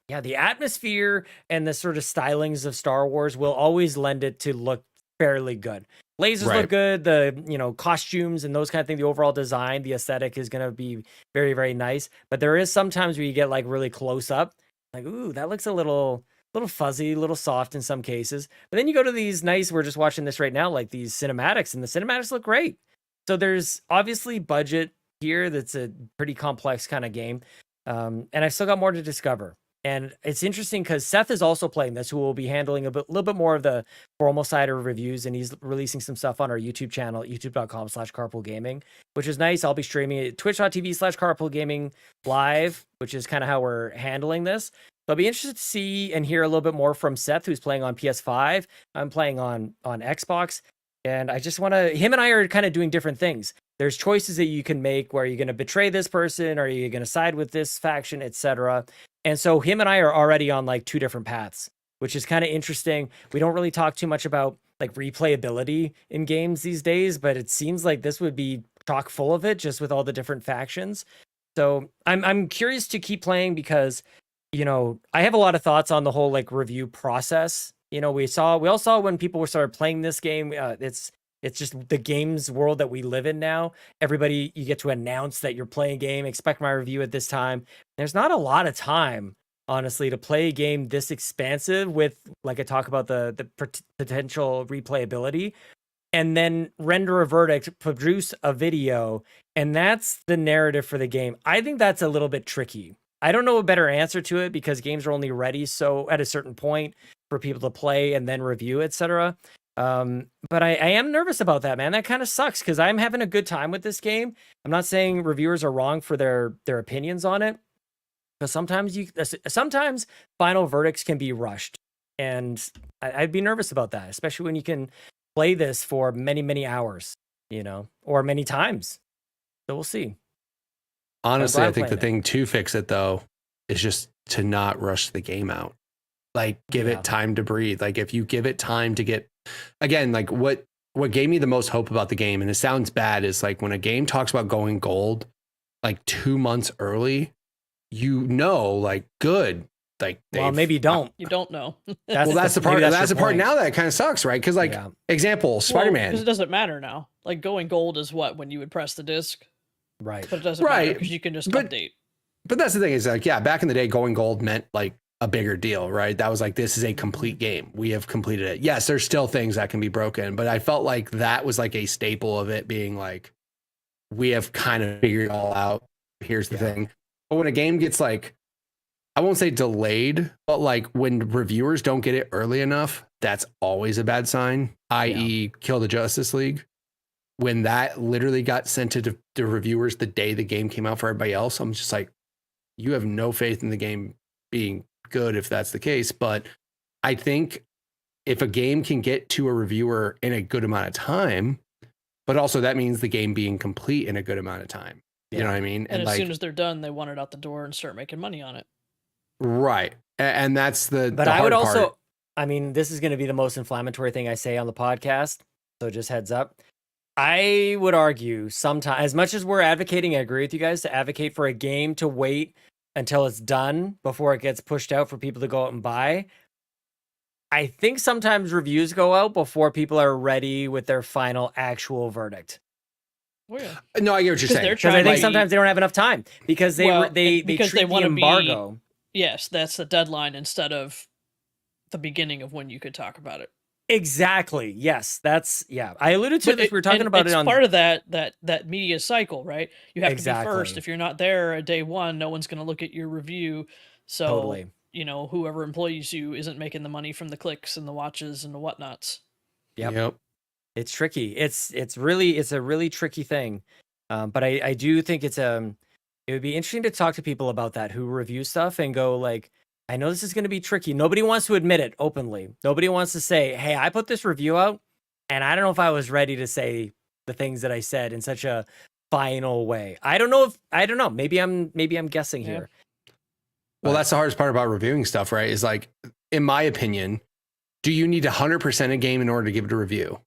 yeah, the atmosphere and the sort of stylings of Star Wars will always lend it to look fairly good. Lasers look good. The, you know, costumes and those kind of things, the overall design, the aesthetic is going to be very, very nice. But there is sometimes where you get like really close up, like, ooh, that looks a little fuzzy, a little soft in some cases. But then you go to these nice, we're just watching this right now, like these cinematics, and the cinematics look great. So there's obviously budget here. That's a pretty complex kind of game. And I've still got more to discover. And it's interesting because Seth is also playing this, who will be handling a little bit more of the formal side of reviews. And he's releasing some stuff on our YouTube channel, youtube.com/carpoolgaming, which is nice. I'll be streaming it, twitch.tv/carpoolgaming live, which is kind of how we're handling this. So I'll be interested to see and hear a little bit more from Seth, who's playing on PS5. I'm playing on Xbox. And I just want to, him and I are kind of doing different things. There's choices that you can make where you're going to betray this person, or you're going to side with this faction, etc. And so him and I are already on like two different paths, which is kind of interesting. We don't really talk too much about like replayability in games these days, but it seems like this would be chock full of it just with all the different factions. So I'm curious to keep playing because, you know, I have a lot of thoughts on the whole like review process. You know, we all saw when people started playing this game, it's just the games world that we live in now. Everybody, you get to announce that you're playing a game, expect my review at this time. There's not a lot of time, honestly, to play a game this expansive with, like I talk about the potential replayability, and then render a verdict, produce a video, and that's the narrative for the game. I think that's a little bit tricky. I don't know a better answer to it because games are only ready so at a certain point for people to play and then review, etc. But I am nervous about that, man. That kind of sucks because I'm having a good time with this game. I'm not saying reviewers are wrong for their opinions on it, but sometimes final verdicts can be rushed, and I'd be nervous about that, especially when you can play this for many, many hours, you know, or many times. So we'll see. Honestly, I think the thing to fix it though is just to not rush the game out. Like give it time to breathe. Like if you give it time to get, again, like what gave me the most hope about the game, and it sounds bad, is like when a game talks about going gold like 2 months early, you know, like good. Like well, maybe you don't. You don't know. That's the part. That's the part now that kind of sucks, right? Because like example, Spider-Man. Because it doesn't matter now. Like going gold is what when you would press the disc. Right. But it doesn't matter because you can just update. But that's the thing is like, yeah, back in the day, going gold meant like a bigger deal, right? That was like, this is a complete game. We have completed it. Yes, there's still things that can be broken, but I felt like that was like a staple of it being like, we have kind of figured it all out. Here's the thing. But when a game gets like, I won't say delayed, but like when reviewers don't get it early enough, that's always a bad sign, i.e. Kill the Justice League. When that literally got sent to the reviewers the day the game came out for everybody else, I'm just like, you have no faith in the game being good if that's the case. But I think if a game can get to a reviewer in a good amount of time, but also that means the game being complete in a good amount of time. You know what I mean? And as soon as they're done, they want it out the door and start making money on it. Right. And that's the But the I would hard also, part. I mean, this is going to be the most inflammatory thing I say on the podcast. So just heads up. I would argue sometimes, as much as we're advocating, I agree with you guys, to advocate for a game to wait until it's done before it gets pushed out for people to go out and buy. I think sometimes reviews go out before people are ready with their final actual verdict. Oh, yeah. No, I get what you're saying. Because I think sometimes they don't have enough time because they treat the embargo. Yes, that's the deadline instead of the beginning of when you could talk about it. Exactly. Yes, that's I alluded to this. We were talking about it on part of that media cycle, right? You have to be Exactly. first. If you're not there at day one, no one's going to look at your review. So Totally. whoever employs you isn't making the money from the clicks and the watches and the whatnots. Yep. It's tricky. It's a really tricky thing. But I do think it would be interesting to talk to people about that who review stuff and go like, I know this is going to be tricky. Nobody wants to admit it openly. Nobody wants to say, hey, I put this review out and I don't know if I was ready to say the things that I said in such a final way. I don't know. Maybe I'm guessing here. Well, that's the hardest part about reviewing stuff, right? Is like, in my opinion, do you need 100% a game in order to give it a review?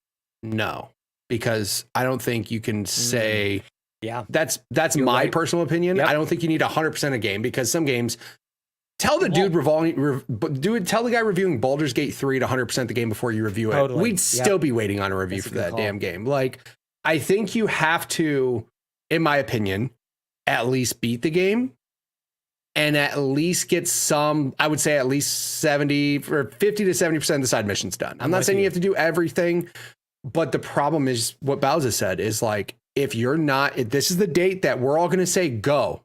No, because I don't think you can say, that's You're my right. personal opinion. Yep. I don't think you need 100% a game, because some games, tell the tell the guy reviewing Baldur's Gate 3 to 100% the game before you review it. Totally. We'd still be waiting on a review That's a for good that call. damn game. Like, I think you have to, in my opinion, at least beat the game and at least get some, I would say at least 50 to 70% of the side missions done. I'm not saying you have to do everything, but the problem is what Bowsah said is like, if you're not, if this is the date that we're all going to say go,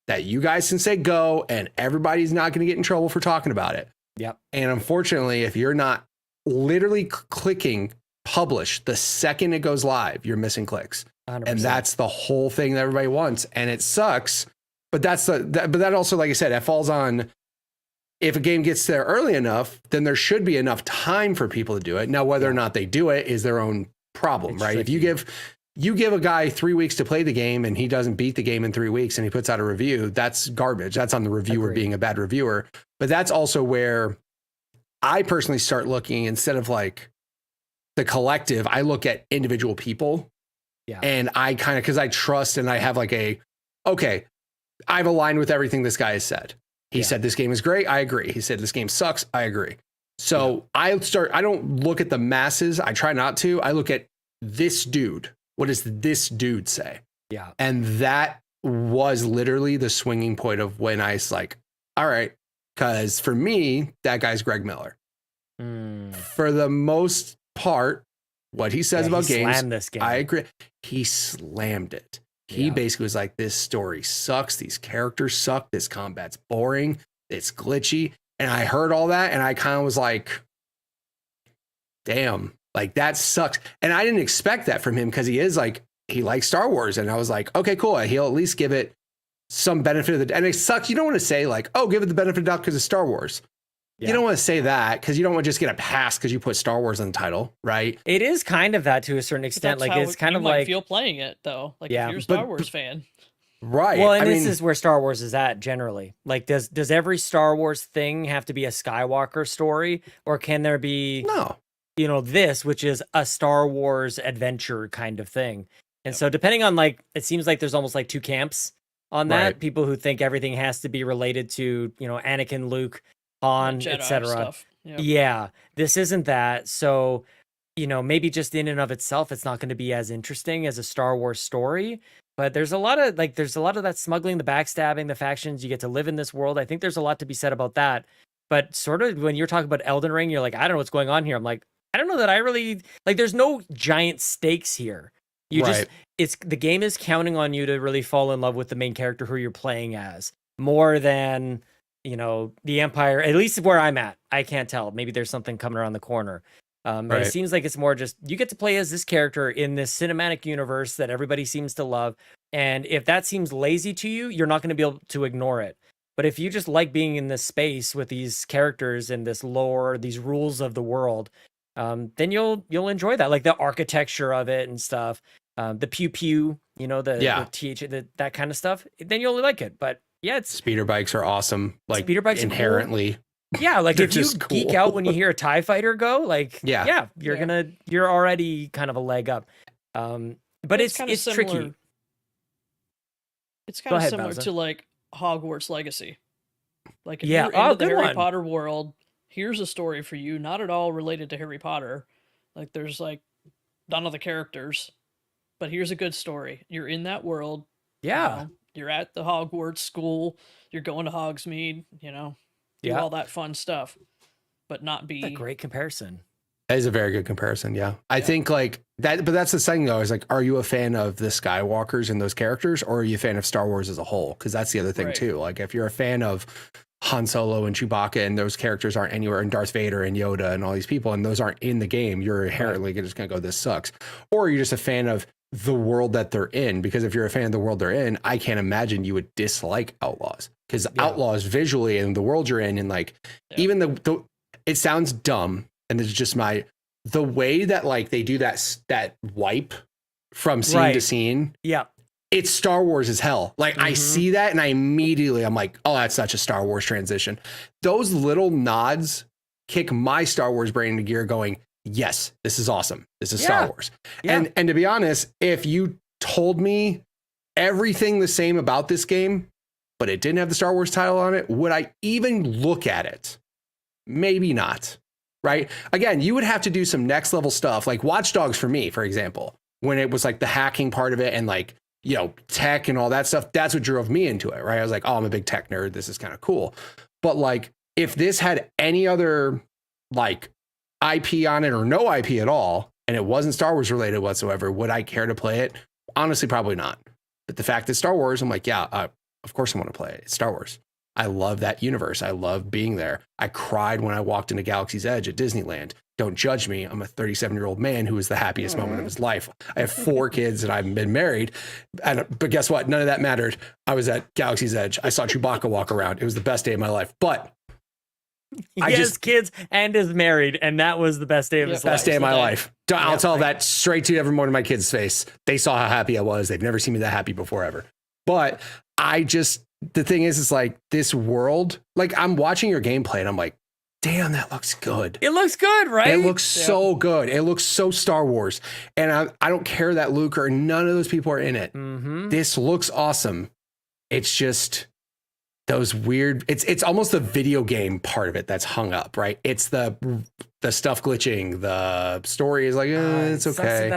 that you guys can say go and everybody's not going to get in trouble for talking about it. Yep. And unfortunately, if you're not literally clicking publish the second it goes live, you're missing clicks. 100%. And that's the whole thing that everybody wants. And it sucks. But but that also, like I said, it falls on, if a game gets there early enough, then there should be enough time for people to do it. Now, whether or not they do it is their own problem, It's right? tricky. If you give a guy 3 weeks to play the game and he doesn't beat the game in 3 weeks and he puts out a review, that's garbage. That's on the reviewer Agreed. being a bad reviewer. But that's also where I personally start looking, instead of like the collective, I look at individual people. Yeah. And I kind of, because I trust and I have like okay, I've aligned with everything this guy has said. He said this game is great. I agree. He said this game sucks. I agree. So I don't look at the masses. I try not to. I look at this dude. What does this dude say? Yeah. And that was literally the swinging point of when I was like, all right, because for me, that guy's Greg Miller. For the most part, what he says about games, slammed this game. I agree. He slammed it. He basically was like, this story sucks. These characters suck. This combat's boring. It's glitchy. And I heard all that and I kind of was like, damn, like that sucks. And I didn't expect that from him, because he likes Star Wars. And I was like, okay, cool. He'll at least give it some benefit of the, and it sucks. You don't want to say like, oh, give it the benefit of the doubt because it's Star Wars. You don't want to say that, because you don't want to just get a pass because you put Star Wars on the title, right? It is kind of that to a certain extent. That's Like, how it's kind you of might like, feel playing it though. Like Yeah. if you're a Star But- Wars fan. Right. well, and I this mean, is where Star Wars is at generally. Like, does every Star Wars thing have to be a Skywalker story, or can there be, no. this, which is a Star Wars adventure kind of thing? And so depending on, like, it seems like there's almost like two camps on that. Right. People who think everything has to be related to, Anakin, Luke, Han, Jedi etc. stuff. Yep. Yeah, this isn't that. So, maybe just in and of itself, it's not going to be as interesting as a Star Wars story. But there's a lot of that smuggling, the backstabbing, the factions. You get to live in this world. I think there's a lot to be said about that. But sort of when you're talking about Elden Ring, you're like, I don't know what's going on here. I'm like, I don't know that I really like. There's no giant stakes here. The game is counting on you to really fall in love with the main character who you're playing as, more than the Empire. At least where I'm at, I can't tell. Maybe there's something coming around the corner. But it seems like it's more just you get to play as this character in this cinematic universe that everybody seems to love. And if that seems lazy to you, you're not going to be able to ignore it. But if you just like being in this space with these characters and this lore, these rules of the world, then you'll enjoy that, like the architecture of it and stuff, the pew pew, that kind of stuff. Then you'll like it. But yeah, Speeder bikes are awesome. Like, speeder bikes are cool. inherently. Yeah, like They're if you just geek cool. out when you hear a TIE fighter go, like Yeah. you're already kind of a leg up. But it's kinda tricky. similar. It's Go kind of ahead, similar Bowsah. to like Hogwarts Legacy. Like if Yeah. you're Oh, into the good Harry one. Potter world, here's a story for you, not at all related to Harry Potter. Like there's like none of the characters, but here's a good story. You're in that world. Yeah. You're at the Hogwarts school. You're going to Hogsmeade. Do Yeah. all that fun stuff, but not be That's a great comparison. That is a very good comparison. Yeah. I think like that, but that's the thing though, is like, are you a fan of the Skywalkers and those characters, or are you a fan of Star Wars as a whole? Because that's the other thing Right. too. Like if you're a fan of Han Solo and Chewbacca and those characters aren't anywhere, and Darth Vader and Yoda and all these people, and those aren't in the game, you're inherently just going to go, this sucks. Or you're just a fan of the world that they're in, because if you're a fan of the world they're in, I can't imagine you would dislike Outlaws, because Outlaws visually and the world you're in, and like even the it sounds dumb, and it's just the way that like they do that wipe from scene to scene. Yeah. It's Star Wars as hell. Like I see that and I'm like, oh, that's such a Star Wars transition. Those little nods kick my Star Wars brain into gear going, yes, this is awesome. This is Star Wars. Yeah. And to be honest, if you told me everything the same about this game, but it didn't have the Star Wars title on it, would I even look at it? Maybe not. Right? Again, you would have to do some next level stuff like Watch Dogs for me, for example, when it was like the hacking part of it and like, you know, tech and all that stuff. That's what drove me into it. Right? I was like, oh, I'm a big tech nerd. This is kind of cool. But like, if this had any other like IP on it or no IP at all, and it wasn't Star Wars related whatsoever, would I care to play it? Honestly, probably not. But the fact that Star Wars, I'm like, yeah, of course I want to play it. It's Star Wars. I love that universe. I love being there. I cried when I walked into Galaxy's Edge at Disneyland. Don't judge me. I'm a 37-year-old man who was the happiest moment of his life. I have 4 kids and I've been married. But guess what? None of that mattered. I was at Galaxy's Edge. I saw Chewbacca walk around. It was the best day of my life. But he has kids and is married, and that was the best day of his life. Best day of my life. I'll tell that straight to every one of my kids' face. They saw how happy I was. They've never seen me that happy before ever. But the thing is, it's like this world, like I'm watching your gameplay and I'm like, damn, that looks good. It looks good, right? It looks so good. It looks so Star Wars. And I don't care that Luke or none of those people are in it. This looks awesome. It's just those weird, it's almost the video game part of it that's hung up, right? It's the stuff glitching. The story is like, it's okay.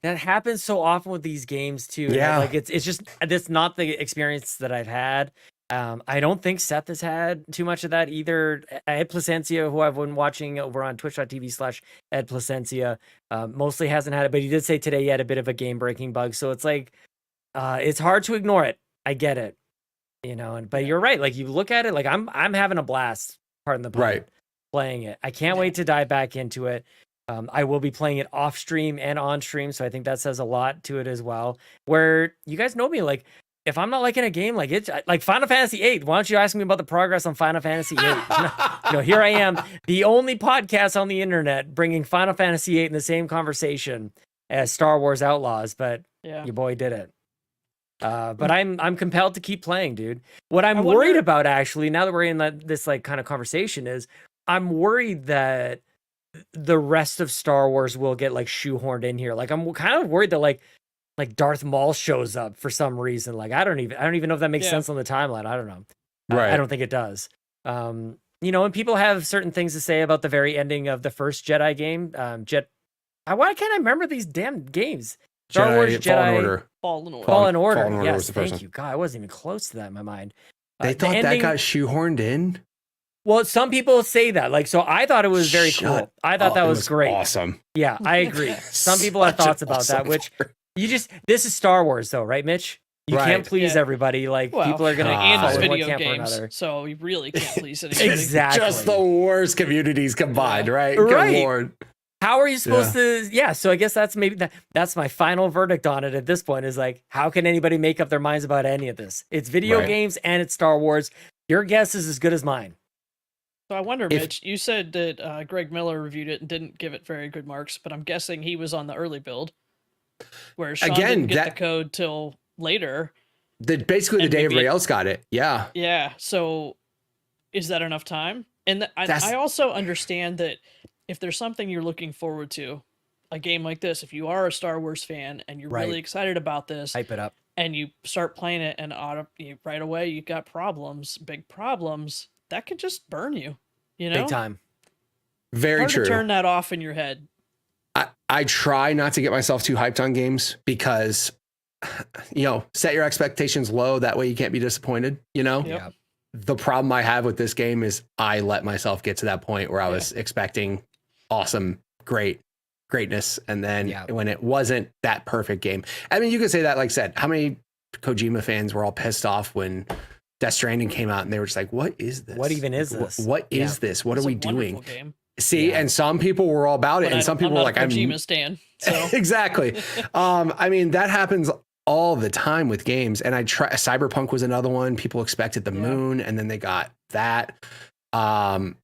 That happens so often with these games too. Yeah. Like it's just, that's not the experience that I've had. I don't think Seth has had too much of that either. Ed Placencia, who I've been watching over on twitch.tv/Ed Placencia, mostly hasn't had it, but he did say today he had a bit of a game breaking bug. So it's like, it's hard to ignore it. I get it, you know, but you're right. Like you look at it, like I'm having a blast, pardon the pun, playing it. I can't wait to dive back into it. I will be playing it off stream and on stream. So I think that says a lot to it as well, where you guys know me, like, if I'm not liking a game, like it's like Final Fantasy VIII, why don't you ask me about the progress on Final Fantasy VIII? You know, here I am, the only podcast on the internet bringing Final Fantasy VIII in the same conversation as Star Wars Outlaws, but your boy did it. But I'm compelled to keep playing, dude. What I'm worried about, actually, now that we're in this like kind of conversation, is I'm worried that the rest of Star Wars will get like shoehorned in here. Like I'm kind of worried that like Darth Maul shows up for some reason. Like I don't even know if that makes sense on the timeline. I don't know. Right. I don't think it does. You know, and people have certain things to say about the very ending of the first Jedi game. Why can't I remember these damn games? Star Wars Jedi Fallen Order. Yes, thank you. God, I wasn't even close to that in my mind. They thought that got shoehorned in. Well, some people say that. Like, so I thought it was very cool. I thought that was great. Awesome. Yeah, I agree. Some people have thoughts about that, which this is Star Wars though, right, Mitch? You can't please everybody. Like people are gonna and follow video one camp games, or another. so you really can't please anybody. Exactly. Just the worst communities combined, right? Good Lord. How are you supposed to? Yeah, so I guess that's that's my final verdict on it at this point. Is like, how can anybody make up their minds about any of this? It's video games and it's Star Wars. Your guess is as good as mine. So I wonder, Mitch, you said that Greg Miller reviewed it and didn't give it very good marks, but I'm guessing he was on the early build, where Sean didn't get the code till later. Basically the day everybody else got it. Yeah. Yeah. So is that enough time? And I also understand that if there's something you're looking forward to, a game like this, if you are a Star Wars fan and you're really excited about this, hype it up, and you start playing it and right away you've got problems, big problems, that could just burn you, you know? Big time. Very hard true. To turn that off in your head. I try not to get myself too hyped on games because, you know, set your expectations low. That way you can't be disappointed, you know? Yeah. The problem I have with this game is I let myself get to that point where I was expecting awesome, greatness. And then when it wasn't that perfect game, I mean, you could say that, like I said, how many Kojima fans were all pissed off when Death Stranding came out and they were just like, what is this? What even is this? What is this? What It's are a we doing? wonderful game. See, and some people were all about it, But and some people were like, I'm not a Kojima stan. So exactly. I mean, that happens all the time with games. And Cyberpunk was another one. People expected the moon, and then they got that. And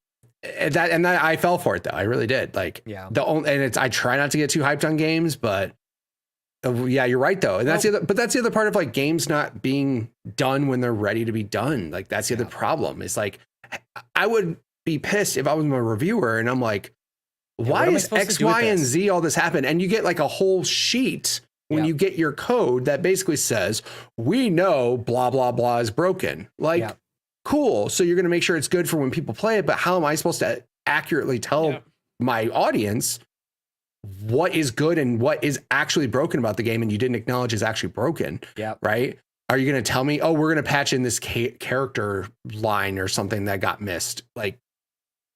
I fell for it though. I really did. Like, I try not to get too hyped on games, but yeah, you're right though. And that's the other part of like games not being done when they're ready to be done. Like that's the other problem. It's like, I would be pissed if I was a reviewer and I'm like, why is X, Y, and Z all this happen? And you get like a whole sheet when you get your code that basically says, we know blah, blah, blah is broken. Like, cool. So you're going to make sure it's good for when people play it. But how am I supposed to accurately tell my audience what is good and what is actually broken about the game and you didn't acknowledge is actually broken? Yeah. Right. Are you going to tell me, oh, we're going to patch in this character line or something that got missed? Like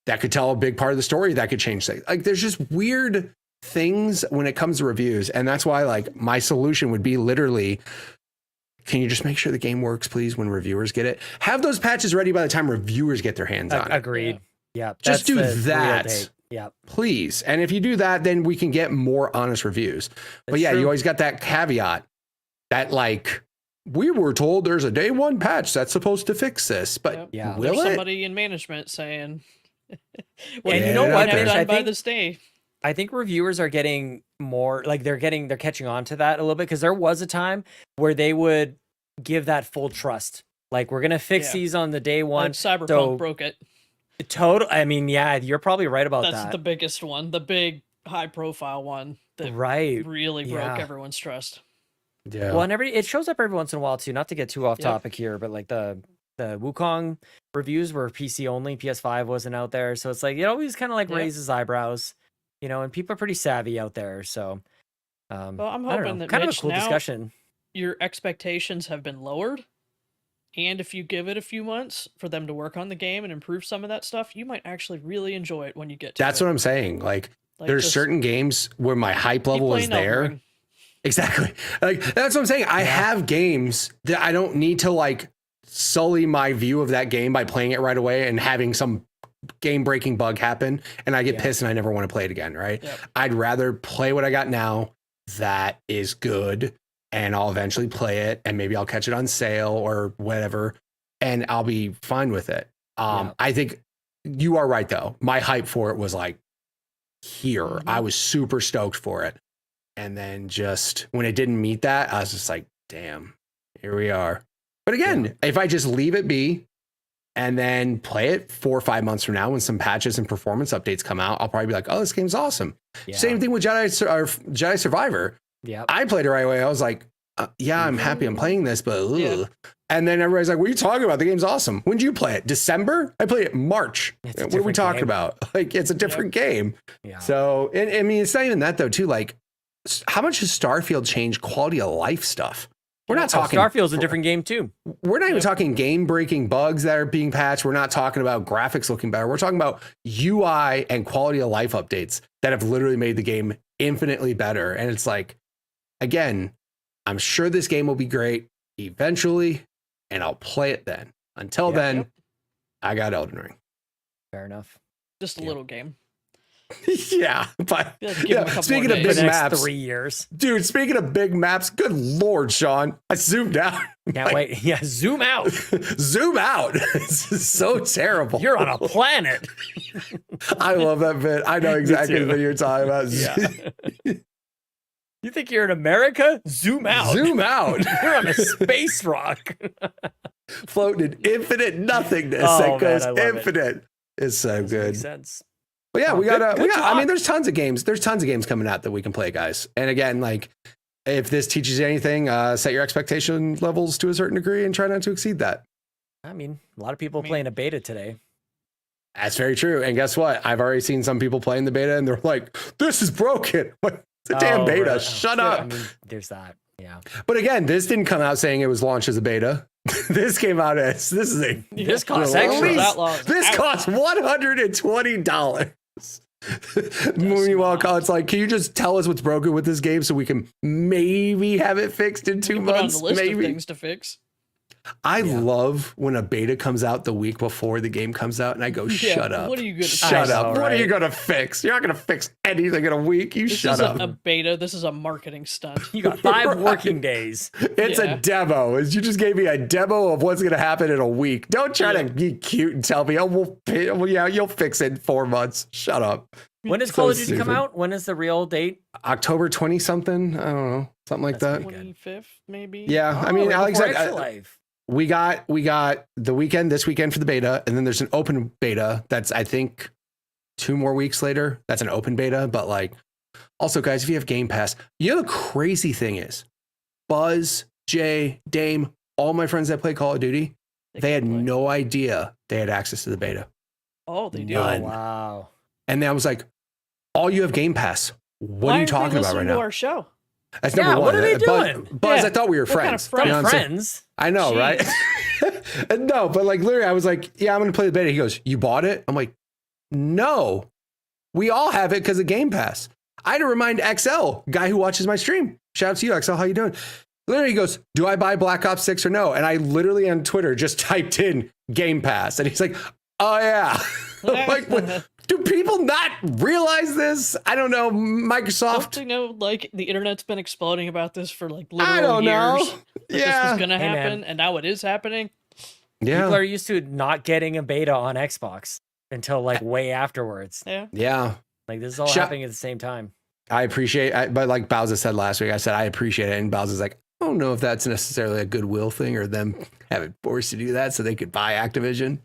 that could tell a big part of the story that could change things. Like there's just weird things when it comes to reviews. And that's why like my solution would be literally, can you just make sure the game works, please, when reviewers get it? Have those patches ready by the time reviewers get their hands on it. Agreed. Yeah. Just do that. Yeah. Please. And if you do that, then we can get more honest reviews. But yeah, you always got that caveat that like, we were told there's a day one patch that's supposed to fix this, but will there's it? Somebody in management saying, and you know what, Mitch, I think by this day. I think reviewers are getting more like they're catching on to that a little bit because there was a time where they would give that full trust. Like we're gonna fix these on the day one. Like Cyberpunk broke it. Total. I mean, yeah, you're probably right about that. That's the biggest one, the big high profile one that really broke everyone's trust. Yeah. Well, and it shows up every once in a while too. Not to get too off topic here, but like the Wukong reviews were PC only, PS5 wasn't out there, so it's like it always kind of like raises eyebrows, you know. And people are pretty savvy out there, so. Well, I'm hoping that kind Mitch, of a cool discussion. Your expectations have been lowered, and if you give it a few months for them to work on the game and improve some of that stuff, you might actually really enjoy it when you get to it. That's what I'm saying. Like there's certain games where my hype level is there. Exactly. Like that's what I'm saying. I have games that I don't need to like sully my view of that game by playing it right away and having some game breaking bug happen and I get pissed and I never want to play it again. Right. Yep. I'd rather play what I got now that is good and I'll eventually play it and maybe I'll catch it on sale or whatever and I'll be fine with it. I think you are right though. My hype for it was like here. I was super stoked for it. And then just when it didn't meet that, I was just like, damn, here we are. But again, if I just leave it be and then play it 4 or 5 months from now when some patches and performance updates come out, I'll probably be like, oh, this game's awesome. Yeah. Same thing with Jedi Survivor. Yeah, I played it right away. I was like, I'm happy I'm playing this, but and then everybody's like, what are you talking about? The game's awesome. When did you play it? December? I played it in March. What are we talking about? Like, it's a different game. Yeah. So, and I mean, it's not even that though, too. Like, how much has Starfield changed quality of life stuff? We're not talking. Starfield's a different game too. We're not even talking game breaking bugs that are being patched. We're not talking about graphics looking better. We're talking about UI and quality of life updates that have literally made the game infinitely better. And it's like, again, I'm sure this game will be great eventually, and I'll play it then. Until then, I got Elden Ring. Fair enough. Just a little game. Yeah, but speaking of big maps, 3 years, dude. Speaking of big maps, good lord, Sean, I zoomed out. Can't wait. Yeah, zoom out. Zoom out. This is so terrible. You're on a planet. I love that bit. I know exactly what you're talking about. Yeah. You think you're in America? Zoom out. Zoom out. You're on a space rock. Floating in infinite nothingness that goes infinite. It's so good. Makes sense. But yeah, we got. I mean, there's tons of games. There's tons of games coming out that we can play, guys. And again, like, if this teaches you anything, set your expectation levels to a certain degree and try not to exceed that. I mean, a lot of people playing a beta today. That's very true. And guess what? I've already seen some people playing the beta, and they're like, "This is broken." It's a damn beta. Right. Shut up. I mean, there's that. Yeah. But again, this didn't come out saying it was launched as a beta. This came out as this costs extra. This costs $120. Meanwhile, it's like, can you just tell us what's broken with this game so we can maybe have it fixed in 2 months? On the list maybe of things to fix. I love when a beta comes out the week before the game comes out and I go, shut up. What are you going to Shut up. know, What are you right? going to fix? You're not going to fix anything in a week. You This shut is up. a beta. This is a marketing stunt. You got 5 working days. It's Yeah. a demo. You just gave me a demo of what's going to happen in a week. Don't try to be cute and tell me, you'll fix it in 4 months. Shut up. When does So Call of Duty come stupid. out? When is the real date? October 20 something. I don't know. Something like That's that. pretty 25th, maybe? Yeah. I Oh, mean, right Alex before said, Extra Life. we got the weekend this weekend for the beta, and then there's an open beta that's I think 2 more weeks later. That's an open beta, but like also guys, if you have Game Pass, you know the crazy thing is Buzz, Jay, Dame, all my friends that play Call of Duty, they had no idea they had access to the beta. Oh, they do. None. Wow. And then I was like, all you have Game Pass. What Why are you aren't they talking about right listening to now? our show? That's Yeah, number one. what are they doing? Buzz, Yeah. I thought we were What kind of friends. friends? You know what I'm saying? Friends. I know, right? No, but like literally, I was like, yeah, I'm going to play the beta. He goes, you bought it? I'm like, no, we all have it because of Game Pass. I had to remind XL, guy who watches my stream. Shout out to you, XL. How you doing? Literally, he goes, do I buy Black Ops 6 or no? And I literally on Twitter just typed in Game Pass. And he's like, oh, yeah. I'm like, what? Do people not realize this? I don't know. Don't Microsoft. they know, like, the internet's been exploding about this for, like, literal I don't know. years? That this Yeah. was going to Hey, man. happen, and now it is happening? People Yeah. are used to not getting a beta on Xbox until like way afterwards. Yeah. Yeah. Like this is all Shout- happening at the same time. I appreciate, but like Bowsah said last week, I said I appreciate it, and Bowsah's like, I don't know if that's necessarily a goodwill thing or them having forced to do that so they could buy Activision.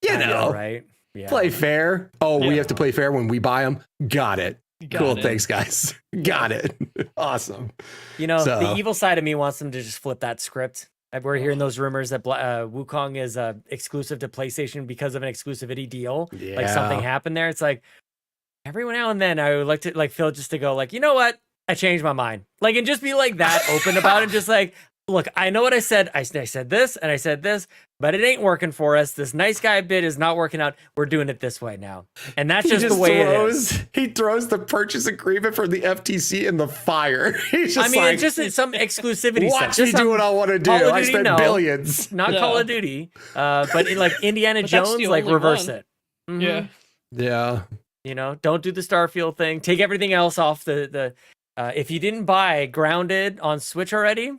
You I know, right? Yeah. play fair. Oh, we Yeah. have to play fair when we buy them. Got it. Got Cool. it. Thanks, guys. Got it. Awesome. You know, So- the evil side of me wants them to just flip that script. We're hearing those rumors that Wukong is exclusive to PlayStation because of an exclusivity deal. Like something happened there. It's like every now and then I would like to like Phil just to go like, you know what? I changed my mind. Like, and just be like that open about it. Just like, look, I know what I said. I said this and I said this, but it ain't working for us. This nice guy bid is not working out. We're doing it this way now. And that's just the way it is. He throws the purchase agreement for the FTC in the fire. He's just I mean, like, it's just some exclusivity stuff. watch Just me do some- what I want to do. Call of I Duty, spent no. billions. not No. Call of Duty, but like Indiana But that's Jones, the like only reverse one. it. Mhm. Yeah. Yeah. You know, don't do the Starfield thing. Take everything else off the. If you didn't buy Grounded on Switch already,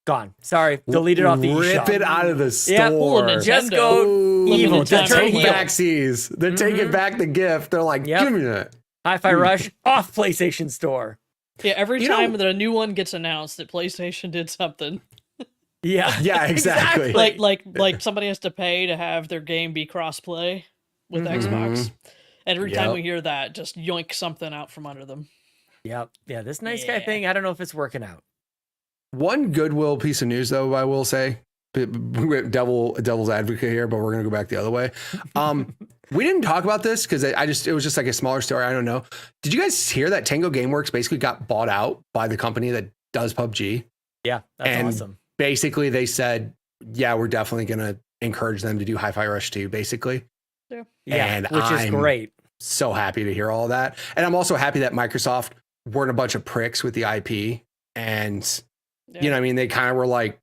gone. Sorry, delete it off the Rip eShop. it out of the store. Yeah, Nintendo. just go Ooh, evil. Nintendo. Just turn take heel. backsies. They're taking Mhm. back the gift. They're like, Yep. give me that. Hi-Fi Rush off PlayStation Store. Yeah, every You time know- that a new one gets announced that PlayStation did something, Yeah, Yeah, exactly. like somebody has to pay to have their game be cross-play with Mhm. Xbox. Every time Yep. we hear that, just yoink something out from under them. Yep. Yeah, this nice guy Yeah. thing. I don't know if it's working out. One goodwill piece of news, though, I will say, devil's advocate here, but we're gonna go back the other way. We didn't talk about this because it was just like a smaller story. I don't know. Did you guys hear that Tango Gameworks basically got bought out by the company that does PUBG? Yeah, that's And- awesome. Basically, they said, yeah, we're definitely gonna encourage them to do Hi-Fi Rush 2, basically. Yeah, and which is I'm- great. So happy to hear all that. And I'm also happy that Microsoft weren't a bunch of pricks with the IP. And, Yeah. you know what I mean? They kind of were like,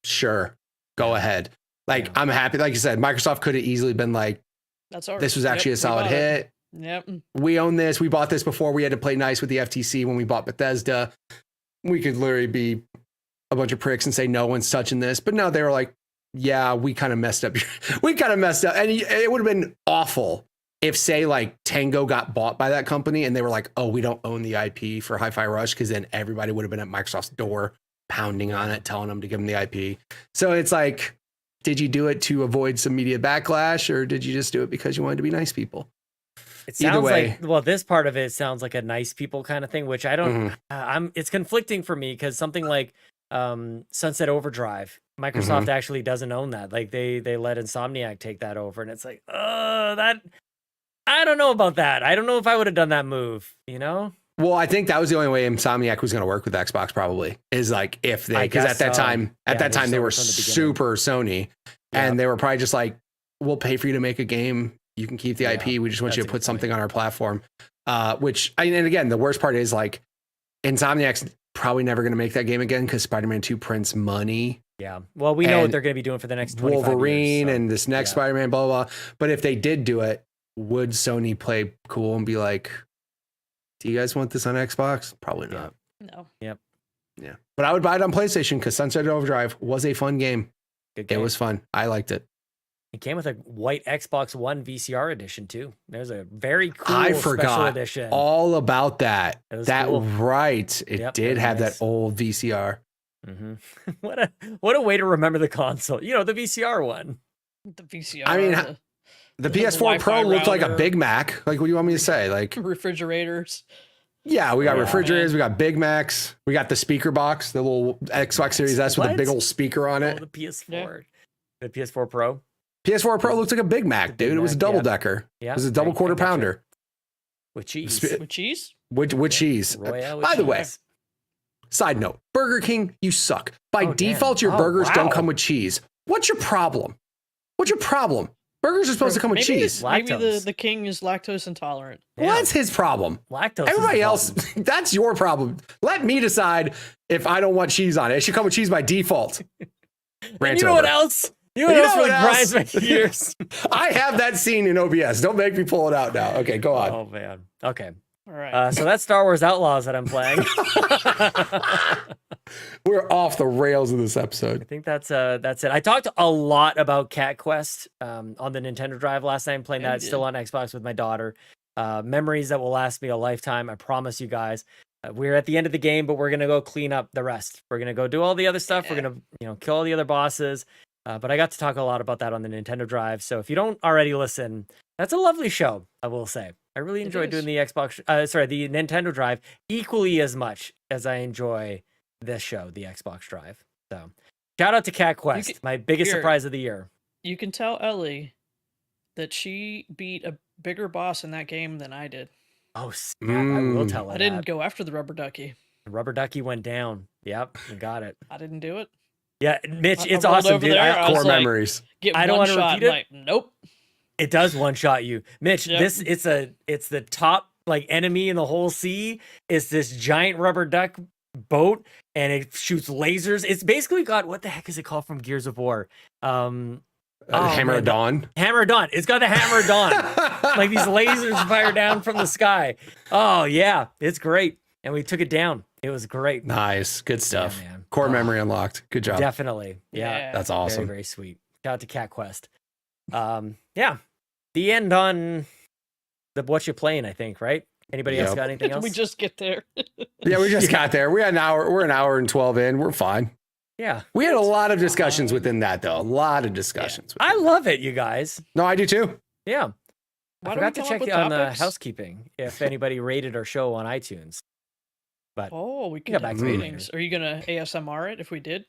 sure, go ahead. Like, Yeah. I'm happy. Like you said, Microsoft could have easily been like, That's ours. this was actually Yep, a solid we bought it. hit. Yep. We own this. We bought this before. We had to play nice with the FTC when we bought Bethesda. We could literally be a bunch of pricks and say, no one's touching this. But no, they were like, yeah, we kind of messed up. We kind of messed up. And it would have been awful if, say, like Tango got bought by that company and they were like, oh, we don't own the IP for Hi-Fi Rush, because then everybody would have been at Microsoft's door pounding on it, telling them to give them the IP. So it's like, did you do it to avoid some media backlash, or did you just do it because you wanted to be nice people? It Either sounds way. like, well, this part of it sounds like a nice people kind of thing, which I don't, it's conflicting for me because something like Sunset Overdrive, Microsoft actually doesn't own that. Like they let Insomniac take that over, and it's like, that, I don't know about that. I don't know if I would have done that move, you know? Well, I think that was the only way Insomniac was going to work with Xbox, probably, is like if they, I because guess at that so. time, Yeah, they they were were from the beginning. super Sony, and Yep. they were probably just like, we'll pay for you to make a game. You can keep the Yeah, IP. We just want you that's to a put good something on our platform. And again, the worst part is like Insomniac's probably never going to make that game again because Spider-Man 2 prints money. Yeah. Well, we know what And they're going to be doing for the next 25 Wolverine years, so, and this next yeah. Spider-Man, blah, blah, blah. But if they did do it, would Sony play cool and be like, do you guys want this on Xbox? Probably not. No. Yep. Yeah. But I would buy it on PlayStation because Sunset Overdrive was a fun game. Good game. It was fun. I liked it. It came with a white Xbox One VCR edition too. There's a very cool I special forgot edition. all about that. It was That cool. right. It Yep, did very have nice. that old VCR. Mm-hmm. What a way to remember the console. You know, the VCR one. The VCR. I mean, the PS4 Pro Wi-Fi looked like a router. Big Mac. Like, what do you want me to say? Like, refrigerators. yeah, we got Yeah, refrigerators, man. we got Big Macs, we got the speaker box, the little Xbox Series S with a What? big old speaker on Oh, it. the PS4. The PS4 Pro. PS4 Pro looks like a Big Mac, The Big dude. It was a Mac, double yeah. decker. Yeah. It was a double I quarter gotcha. pounder With cheese. Sp- With cheese? with cheese. Royale with By the way, cheese. side note, Burger King, you suck. By Oh, damn. default, your Oh, burgers wow. don't come with cheese. What's your problem? What's your problem? Burgers are supposed to come with Maybe cheese. Maybe Lactose. the king is lactose intolerant. Yeah. What's his problem? Lactose. is Everybody the else, problem. that's your problem. Let me decide if I don't want cheese on it. It should come with cheese by default. And Rant you know over. what else? You know You what else know really what grinds else? my gears? I have that scene in OBS. Don't make me pull it out now. Okay, go on. Oh man. Okay. All right. So that's Star Wars Outlaws that I'm playing. We're off the rails of this I episode. think that's it. I talked a lot about Cat Quest on the Nintendo Drive last night. I'm playing Yeah, you that still on Xbox with my daughter. Memories that will last me a lifetime. I promise you guys. We're at the end of the game, but we're gonna go clean up the rest. We're gonna go do all the other stuff. Yeah. We're gonna kill all the other bosses. But I got to talk a lot about that on the Nintendo Drive. So if you don't already listen, that's a lovely show. I will say. I really It enjoyed doing is. the the Nintendo Drive equally as much as I enjoy this show, the Xbox Drive. So shout out to Cat Quest, can- my biggest here. surprise of the year. You can tell Ellie that she beat a bigger boss in that game than I did. Oh, snap. I will tell her I didn't that. go after the rubber ducky. Rubber Ducky went down. Yep, you got it. I didn't do it. Yeah, Mitch, I it's rolled awesome, over dude. there, I was Core like- memories. Get I don't one wanna shot. repeat it. Like, nope. It does one shot you, Mitch. Yep. It's the top like enemy in the whole sea. It's this giant rubber duck boat, and it shoots lasers. It's basically got what the heck is it called from Gears of War? Oh, Hammer man, of Dawn. Hammer of Dawn. It's got the Hammer of Dawn. Like these lasers fire down from the sky. Oh yeah, it's great. And we took it down. It was great. Nice. Good stuff. Yeah, man. Core Oh, memory unlocked. Good job. Definitely. Yeah. That's Very, awesome. very sweet. Shout out to Cat Quest. Yeah. The end on the what you playing, I think, right? Anybody else Yep. got anything else? We just get there. Yeah, we just Yeah. got there. We're an hour and 12 in. We're fine. Yeah. We had a lot of discussions within that, though. A lot of discussions. I love it, you guys. No, I do too. Yeah. Why I don't we forgot to come check up with on the topics? housekeeping if anybody rated our show on iTunes. But Oh, we got can back do to it ratings. Are you gonna ASMR it if we did?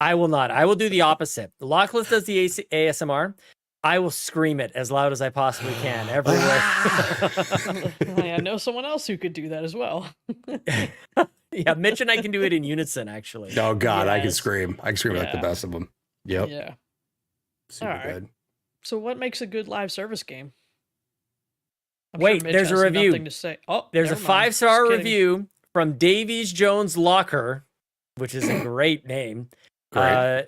I will not. I will do the opposite. Lockless does the ASMR. I will scream it as loud as I possibly can everywhere. I know someone else who could do that as well. Yeah, Mitch and I can do it in unison, actually. Oh God, I can Yes. scream. I can scream like the Yeah. best of them. Yep. Yeah. Super All right. good. So what makes a good live service game? I'm Wait, Mitch there's a has review. nothing to say. Oh, There's a never mind. 5-star Just kidding. review from Davies Jones Locker, which is a great name. Great.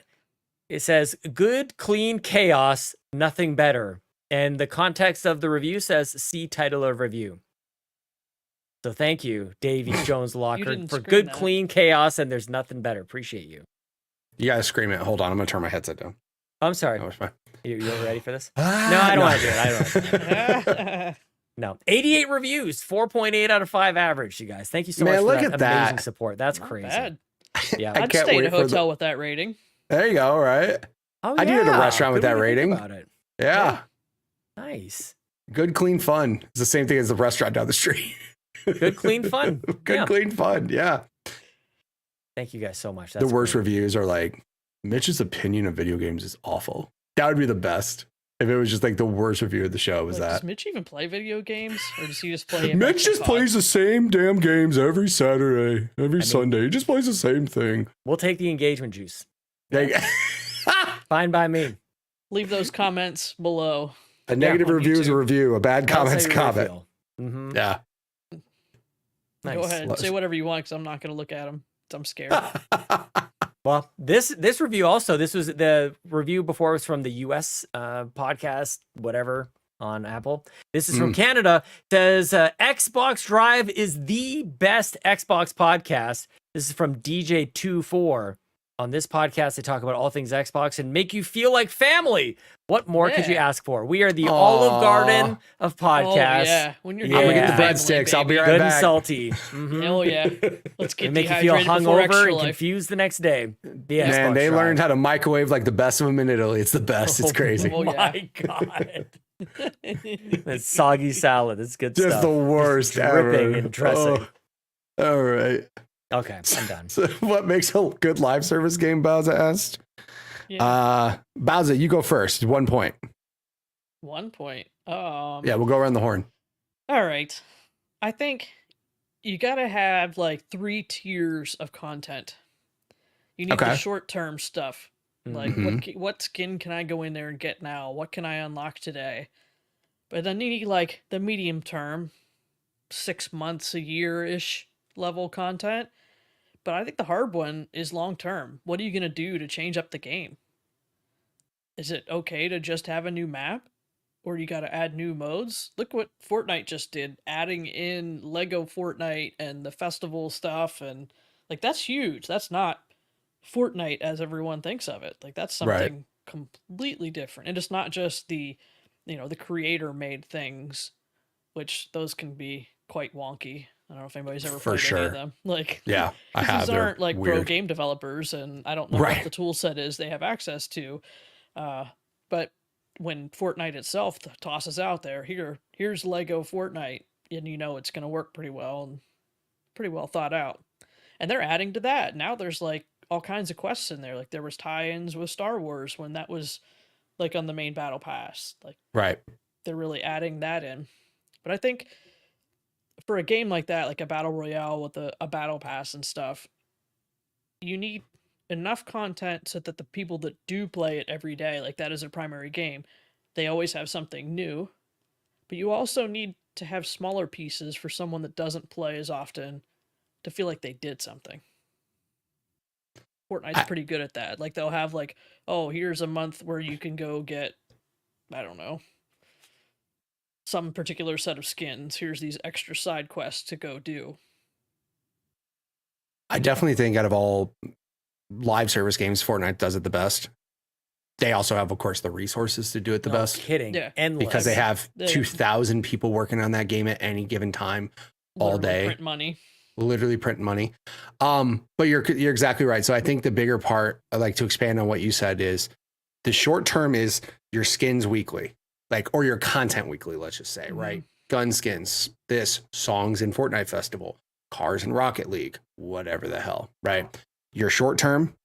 It says, good, clean chaos, nothing better. And the context of the review says, see title of review. So thank you, Davies Jones Locker, didn't for scream good, that. clean chaos, and there's nothing better. Appreciate you. You gotta scream it. Hold on, I'm gonna turn my headset down. I'm sorry. Oh, it's fine. You ready for this? No, I don't wanna do it. I don't wanna do it. No. 88 reviews, 4.8 out of 5 average, you guys. Thank you so Man, much for look that at that. amazing support. That's Not crazy. bad. Yeah. I I'd can't stay in wait a for the- hotel with that rating. There you go. Right. Oh, I did at a yeah. restaurant with Good that way to think rating. about it. Yeah. Nice. Good, clean fun. It's the same thing as the restaurant down the street. Good, clean fun. Good, Yeah. clean fun. Yeah. Thank you guys so much. The That's worst great. reviews are like, Mitch's opinion of video games is awful. That would be the best. If it was just like the worst review of the show was Like, does that. Mitch even play video games, or does he just play? Mitch just plays the same damn games every Saturday, every mean- Sunday. He just plays the same thing. We'll take the engagement juice. Like, Fine by me. Leave those comments below. a negative on review is a YouTube. review. A bad Tell us comment's a how you really comment. feel. Mhm. Yeah. Nice. Go ahead, Let's- say whatever you want, because I'm not going to look at them. I'm scared. Well, Well, this review also, this was the review before, was from the US podcast, whatever, on Apple. This is from Canada. Says Xbox Drive is the best Xbox podcast. This is from DJ24. On this podcast, they talk about all things Xbox and make you feel like family. What more could you ask for? We are the Olive Garden of podcasts. Oh, yeah. When you're I'm gonna get the family, breadsticks. I'll be baby. right Good back. and salty. Mhm. Hell yeah. Let's get They make you feel dehydrated before hungover extra and life. confused the next day. The Man, Xbox they Drive. learned how to microwave like the best of them in Italy. It's the best. It's crazy. Oh, yeah. My God. That soggy salad. It's good Just stuff. the worst dripping ever. and dressing. Oh. All right. Okay, I'm done. So what makes a good live service game, Bowsah asked? Yeah. Bowsah, you go first. 1 point. 1 point. Yeah, we'll go around the horn. All right. I think you got to have like 3 tiers of content. You need the Okay. short-term stuff. Like Mhm. what skin can I go in there and get now? What can I unlock today? But then you need like the medium term, 6 months, a year-ish level content. But I think the hard one is long term. What are you going to do to change up the game? Is it okay to just have a new map? Or you got to add new modes? Look what Fortnite just did, adding in Lego Fortnite and the festival stuff. And like, that's huge. That's not Fortnite as everyone thinks of it. Like, that's something completely different. And it's not just the creator made things, which those can be quite wonky. I don't know if anybody's ever For played any of sure. them. Like, Yeah, I have. these They're aren't like pro weird. game developers, and I don't know Right. what the tool set is they have access to. But when Fortnite itself tosses out there, here's Lego Fortnite, and you know it's going to work pretty well and pretty well thought out. And they're adding to that. Now there's like all kinds of quests in there. Like there was tie-ins with Star Wars when that was like on the main battle pass. Like Right. they're really adding that in. But I think for a game like that, like a battle royale with a battle pass and stuff, you need enough content so that the people that do play it every day, like that is their primary game, they always have something new. But you also need to have smaller pieces for someone that doesn't play as often to feel like they did something. Fortnite's pretty good at that. Like they'll have like, oh, here's a month where you can go get, I don't know, some particular set of skins. Here's these extra side quests to go do. I definitely think out of all live service games, Fortnite does it the best. They also have, of course, the resources to do it the No best kidding. Yeah. Endless. because they have They- 2,000 people working on that game at any given time, all Literally day. print money. Literally printing money. But you're exactly right. So I think the bigger part, I like to expand on what you said, is the short term is your skins weekly, like, or your content weekly, let's just say, right? Gun skins, this, songs in Fortnite Festival, cars in Rocket League, whatever the hell, right? Your short term,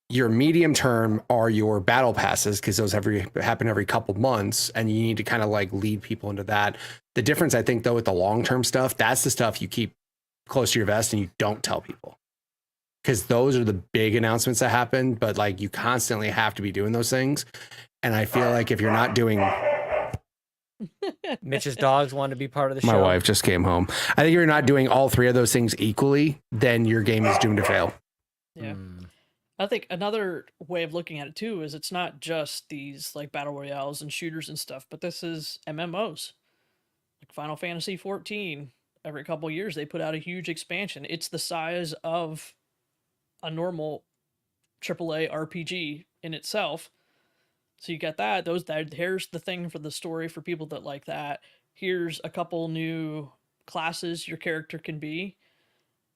your medium term are your battle passes, because those happen every couple months, and you need to kind of like lead people into that. The difference, I think, though, with the long term stuff, that's the stuff you keep close to your vest and you don't tell people, because those are the big announcements that happen. But like, you constantly have to be doing those things, and I feel like if you're not doing, Mitch's dogs want to be part of the show. my wife just came home. I think if you're not doing all three of those things equally, then your game is doomed to fail. Yeah. Mm. I think another way of looking at it too is it's not just these like battle royales and shooters and stuff, but this is MMOs. Like Final Fantasy 14, every couple years they put out a huge expansion. It's the size of a normal AAA RPG in itself. So you got that. Here's the thing for the story for people that like that. Here's a couple new classes your character can be,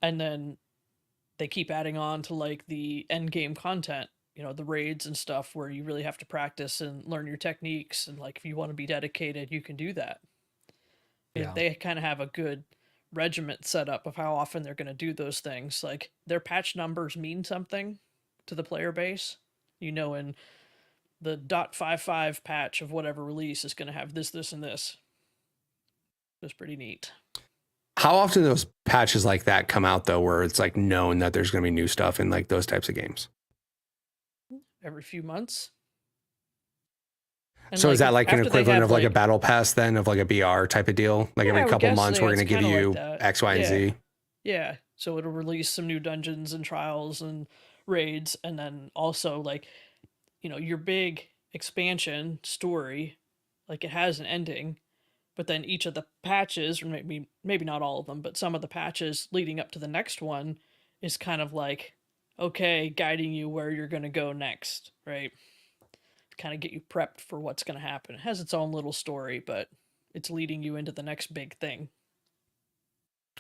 and then they keep adding on to like the end game content, the raids and stuff where you really have to practice and learn your techniques. And like, if you want to be dedicated, you can do that. Yeah. They kind of have a good regiment set up of how often they're going to do those things. Like their patch numbers mean something to the player base, in the .55 patch of whatever release is going to have this, and this. It's pretty neat. How often do those patches like that come out, though, where it's like known that there's going to be new stuff in like those types of games? Every few months. So is that like an after they equivalent have, of like a battle pass then, of like a BR type of deal? Like Yeah, I every would couple guess months, we're going to it's give kinda you like that. X, Y, and Yeah. Z. Yeah, so it'll release some new dungeons and trials and raids, and then also like, your big expansion story, like it has an ending, but then each of the patches, or maybe not all of them, but some of the patches leading up to the next one is kind of like, okay, guiding you where you're going to go next, right? Kind of get you prepped for what's going to happen. It has its own little story, but it's leading you into the next big thing.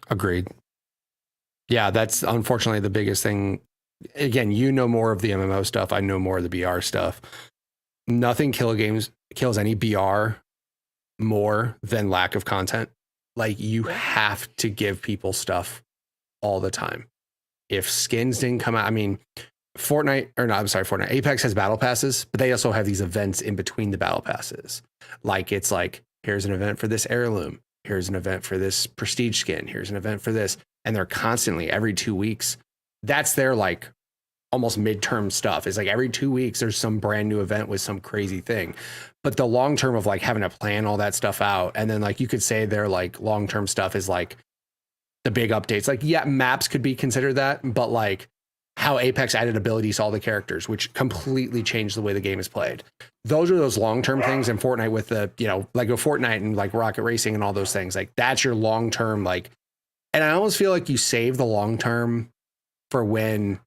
Agreed. Yeah, that's unfortunately the biggest thing. Again, you know more of the MMO stuff. I know more of the BR stuff. Nothing kills any BR more than lack of content. Like, you have to give people stuff all the time. If skins didn't come out, I mean, Fortnite, Apex has battle passes, but they also have these events in between the battle passes. Like, it's like, here's an event for this heirloom. Here's an event for this prestige skin. Here's an event for this. And they're constantly every 2 weeks. That's their like almost midterm stuff. It's like every 2 weeks, there's some brand new event with some crazy thing. But the long term of like having to plan all that stuff out. And then like you could say their like long term stuff is like the big updates. Like, yeah, maps could be considered that, but like how Apex added abilities to all the characters, which completely changed the way the game is played. Those are those long-term things. And Fortnite with the, like a Fortnite and like rocket racing and all those things, like that's your long-term, like, and I almost feel like you save the long-term for when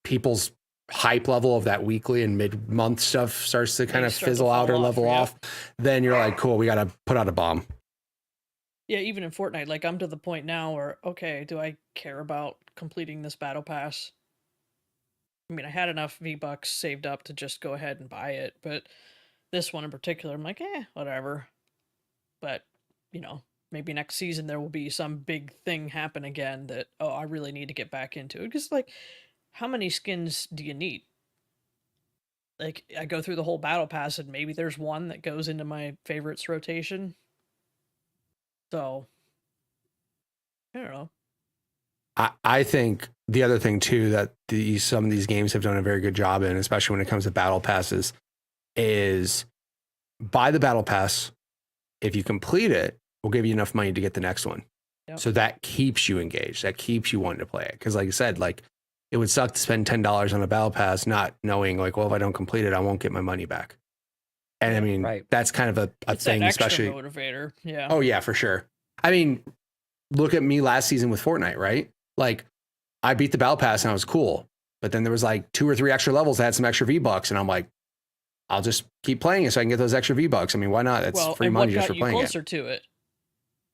people's hype level of that weekly and mid-month stuff starts to kind of fizzle out or level off. Then you're like, cool, we got to put out a bomb. Yeah, even in Fortnite, like I'm to the point now where, okay, do I care about completing this battle pass? I mean, I had enough V-Bucks saved up to just go ahead and buy it, but this one in particular, I'm like, whatever. But, maybe next season there will be some big thing happen again that, I really need to get back into it. Because, like, how many skins do you need? Like, I go through the whole battle pass and maybe there's one that goes into my favorites rotation. So, I don't know. I think the other thing too that some of these games have done a very good job in, especially when it comes to battle passes, is buy the battle pass. If you complete it, we'll give you enough money to get the next one. Yep. So that keeps you engaged. That keeps you wanting to play it. Because like I said, like it would suck to spend $10 on a battle pass, not knowing like, well, if I don't complete it, I won't get my money back. And I mean, that's kind of a thing, especially motivator. Yeah. Oh yeah, for sure. I mean, look at me last season with Fortnite, right? Like, I beat the battle pass and I was cool, but then there was like 2 or 3 extra levels that had some extra V-Bucks, and I'm like, I'll just keep playing it so I can get those extra V-Bucks. I mean, why not? It's free money just for playing it. What got you closer to it?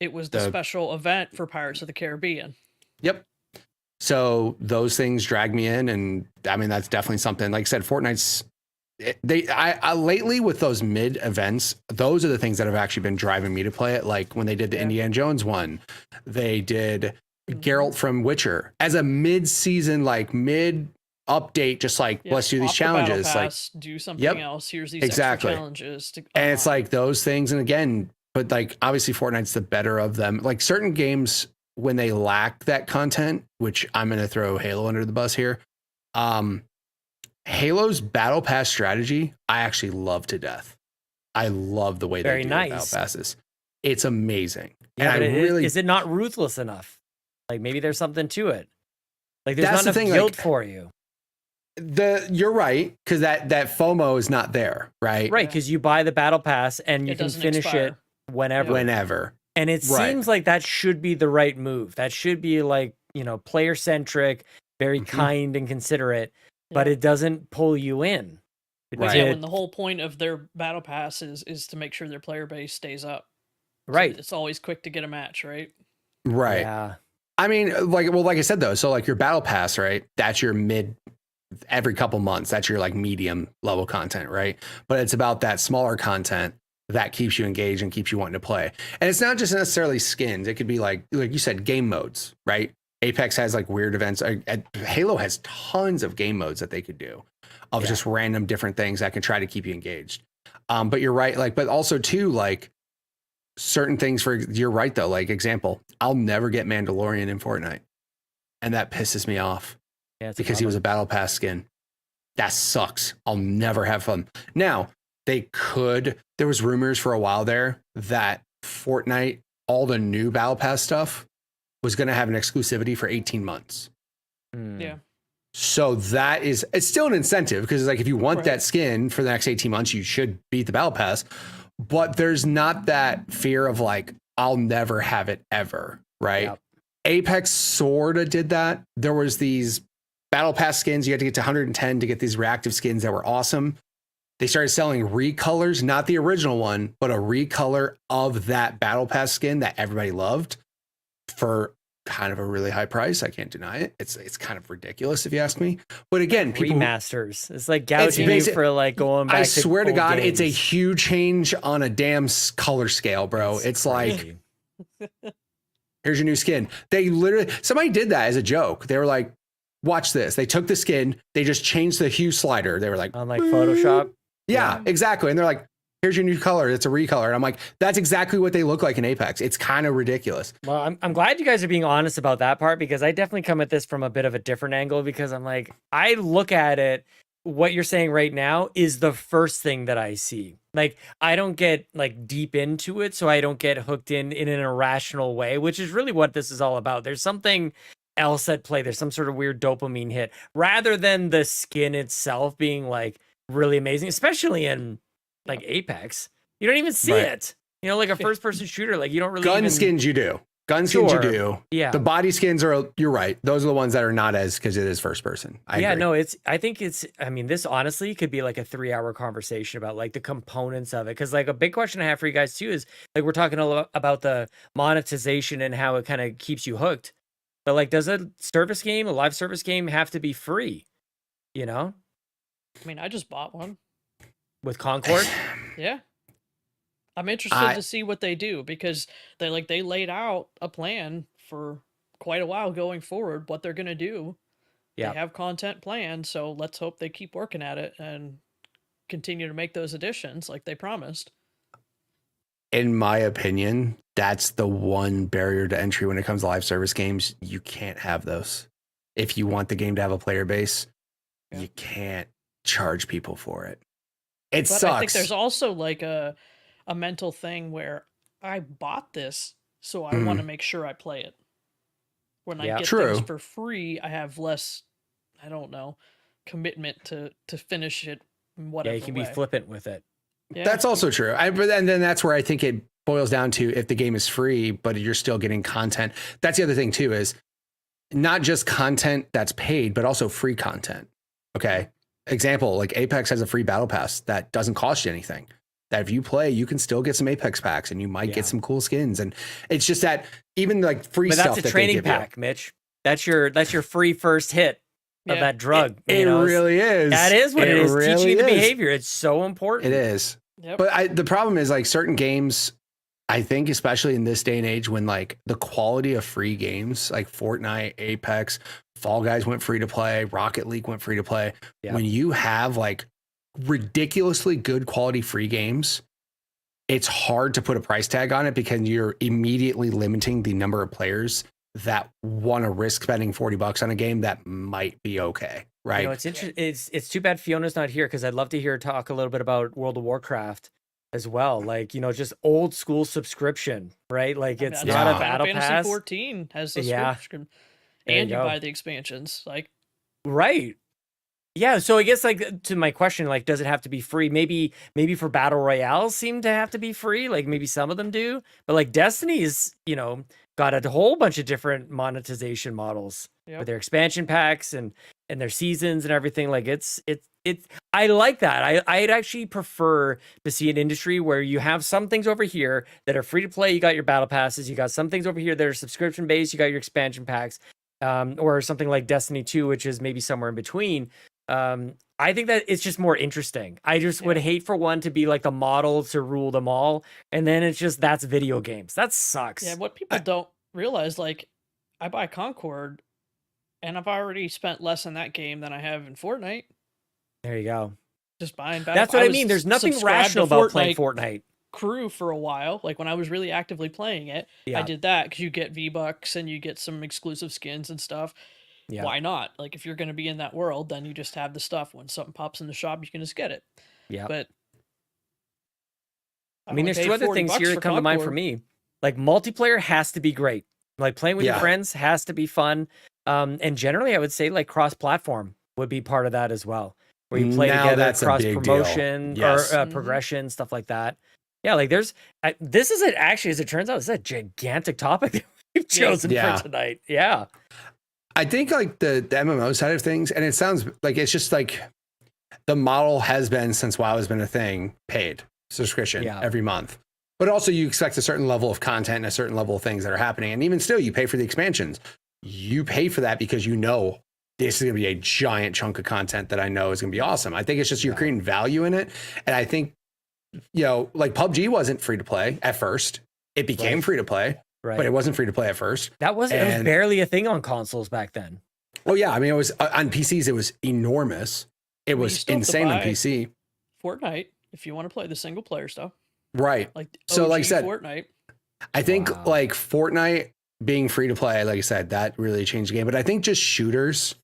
It was the special event for Pirates of the Caribbean. Yep. So those things drag me in, and I mean, that's definitely something. Like I said, Fortnite's I lately with those mid events, those are the things that have actually been driving me to play it. Like when they did the Indiana Jones one, they did Geralt from Witcher as a mid-season, like mid update, just like let's do these challenges, pass, like do something else. Here's these extra challenges, and it's like those things. And again, but like obviously Fortnite's the better of them. Like certain games when they lack that content, which I'm going to throw Halo under the bus here. Halo's battle pass strategy, I actually love to death. I love the way they do battle passes. It's amazing. Yeah, and is it not ruthless enough? Like maybe there's something to it. Like there's not enough guilt for you. You're right, because that FOMO is not there, right? Right, because you buy the battle pass and you can finish it whenever. And it seems like that should be the right move. That should be like, player centric, very kind and considerate, but it doesn't pull you in. Right. Yeah, when the whole point of their battle pass is to make sure their player base stays up. Right. So it's always quick to get a match, right? Right. Yeah. I mean, like I said though, so like your battle pass, right? That's your mid every couple months. That's your like medium level content, right? But it's about that smaller content that keeps you engaged and keeps you wanting to play. And it's not just necessarily skins. It could be like you said, game modes, right? Apex has like weird events. Halo has tons of game modes that they could do of just random different things that can try to keep you engaged. But you're right. Like, but also too, like certain things you're right though. Like example, I'll never get Mandalorian in Fortnite. And that pisses me off because he was a battle pass skin. That sucks. I'll never have fun. Now there was rumors for a while there that Fortnite, all the new battle pass stuff was going to have an exclusivity for 18 months. Yeah. So it's still an incentive because it's like if you want that skin for the next 18 months, you should beat the battle pass. But there's not that fear of like, I'll never have it ever, right? Yep. Apex sort of did that. There was these battle pass skins. You had to get to 110 to get these reactive skins that were awesome. They started selling recolors, not the original one, but a recolor of that battle pass skin that everybody loved for kind of a really high price. I can't deny it. It's kind of ridiculous if you ask me. But again, people remasters. It's like gouging you for like going back. I swear to God, games. It's a huge change on a damn color scale, bro. It's like, here's your new skin. They literally, somebody did that as a joke. They were like, watch this. They took the skin, they just changed the hue slider. They were like, on like Photoshop. Yeah, exactly. And they're like, here's your new color. It's a recolor. And I'm like, that's exactly what they look like in Apex. It's kind of ridiculous. Well, I'm glad you guys are being honest about that part, because I definitely come at this from a bit of a different angle, because I'm like, I look at it, what you're saying right now is the first thing that I see. Like, I don't get like deep into it, so I don't get hooked in an irrational way, which is really what this is all about. There's something else at play. There's some sort of weird dopamine hit, rather than the skin itself being like really amazing, especially in like Apex. You don't even see it. You know, like a first person shooter, like you don't really gun skins you do. Gun skins you do. Yeah. The body skins are, you're right. Those are the ones that are not as, because it is first person. I agree. I mean, this honestly could be like a 3-hour conversation about like the components of it. Cause like a big question I have for you guys too is like, we're talking a lot about the monetization and how it kind of keeps you hooked. But like, does a live service game have to be free? You know? I mean, I just bought one. With Concord? Yeah. I'm interested to see what they do, because they laid out a plan for quite a while going forward, what they're going to do. Yeah. They have content planned, so let's hope they keep working at it and continue to make those additions like they promised. In my opinion, that's the one barrier to entry when it comes to live service games. You can't have those. If you want the game to have a player base, you can't charge people for it. But sucks. I think there's also like a mental thing where I bought this, so I want to make sure I play it. When I get things for free, I have less, I don't know, commitment to finish it in whatever way. Yeah, you can be flippant with it. Yeah. That's also true. And then that's where I think it boils down to, if the game is free, but you're still getting content. That's the other thing too, is not just content that's paid, but also free content. Okay. Example, like Apex has a free battle pass that doesn't cost you anything. That if you play, you can still get some Apex packs and you might get some cool skins. And it's just that even like free stuff. That's a training pack, Mitch. That's your free first hit of that drug. It really is. That is what it is. Really teaching the behavior. It's so important. It is. Yep. But the problem is like certain games, I think, especially in this day and age, when like the quality of free games like Fortnite, Apex, Fall Guys went free to play, Rocket League went free to play. Yeah. When you have like ridiculously good quality free games, it's hard to put a price tag on it, because you're immediately limiting the number of players that want to risk spending $40 on a game that might be okay. Right. You know, it's interesting. It's too bad Fiona's not here, because I'd love to hear her talk a little bit about World of Warcraft as well. like, you know, just old school subscription, right? Like, it's not a battle pass. Fantasy 14 has the subscription, and you buy the expansions, like, right. Yeah, so I guess like to my question, like, does it have to be free? Maybe for battle royales seem to have to be free. Like maybe some of them do, but like Destiny's, you know, got a whole bunch of different monetization models with their expansion packs and their seasons and everything. Like it's I like that. I'd actually prefer to see an industry where you have some things over here that are free to play. You got your battle passes. You got some things over here that are subscription based. You got your expansion packs, or something like Destiny 2, which is maybe somewhere in between. I think that it's just more interesting. I just would hate for one to be like the model to rule them all, and then it's just that's video games. That sucks. Yeah, what people don't realize, like, I buy Concord, and I've already spent less in that game than I have in Fortnite. There you go. Just buying back. That's what I mean. There's nothing rational about playing Fortnite. Crew for a while, like when I was really actively playing it, I did that because you get V-Bucks and you get some exclusive skins and stuff. Yeah. Why not? Like, if you're going to be in that world, then you just have the stuff. When something pops in the shop, you can just get it. Yeah. But I mean, there's two other things here that come to mind for me. Like, multiplayer has to be great. Like, playing with your friends has to be fun. And generally, I would say like cross-platform would be part of that as well, where you play Now together, that's a big cross-promotion deal. Yes. or progression, stuff like that. Yeah, like this is actually, as it turns out, this is a gigantic topic that we've chosen for tonight. Yeah. I think like the MMO side of things, and it sounds like it's just like the model has been since WoW has been a thing, paid subscription every month. But also you expect a certain level of content and a certain level of things that are happening. And even still, you pay for the expansions. You pay for that because you know this is going to be a giant chunk of content that I know is going to be awesome. I think it's just you're creating value in it. And I think, like PUBG wasn't free to play at first. It became free to play, but it wasn't free to play at first. It was barely a thing on consoles back then. Oh yeah. I mean, it was on PCs. It was enormous. It was insane on PC. Fortnite, if you want to play the single player stuff. Right. Like so like I said, Fortnite. I think like Fortnite being free to play, like I said, that really changed the game. But I think just shooters,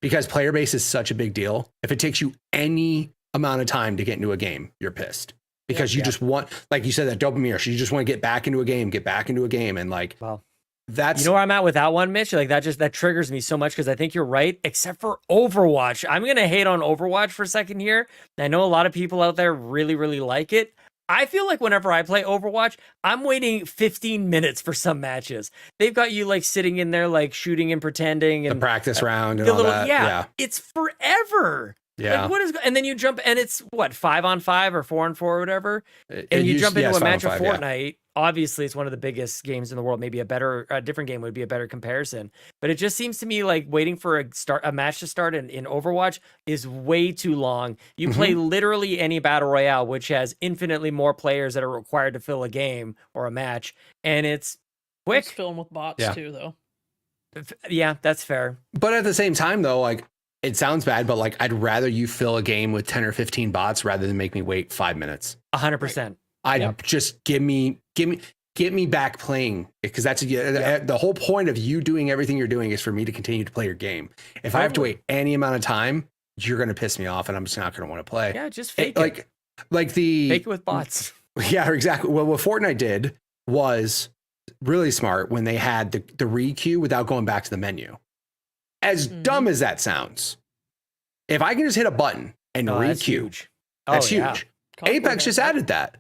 because player base is such a big deal. If it takes you any amount of time to get into a game, you're pissed. Because you just want, like you said, that dopamine rush. You just want to get back into a game, and like that's, you know where I'm at with that one, Mitch. Like that triggers me so much, because I think you're right, except for Overwatch. I'm gonna hate on Overwatch for a second here. I know a lot of people out there really, really like it. I feel like whenever I play Overwatch, I'm waiting 15 minutes for some matches. They've got you like sitting in there, like shooting and pretending, and the practice round and all that. Yeah, it's forever. Yeah. Like, what is, and then you jump, and it's what, 5-on-5 or 4-on-4 or whatever. And you jump into a match of Fortnite. Obviously, it's one of the biggest games in the world. Maybe a different game would be a better comparison. But it just seems to me like waiting for a match to start in Overwatch is way too long. You play literally any battle royale, which has infinitely more players that are required to fill a game or a match, and it's quick. It's filling with bots too, though. Yeah, that's fair. But at the same time, though, like, it sounds bad, but like, I'd rather you fill a game with 10 or 15 bots rather than make me wait 5 minutes. 100%. I'd just get me back playing, because that's the whole point of you doing everything you're doing is for me to continue to play your game. If I have to wait any amount of time, you're going to piss me off, and I'm just not going to want to play. Yeah, just fake it. Like fake it with bots. Yeah, exactly. Well, what Fortnite did was really smart when they had the re-queue without going back to the menu. As dumb as that sounds, if I can just hit a button and re-queue, that's huge. Apex just added that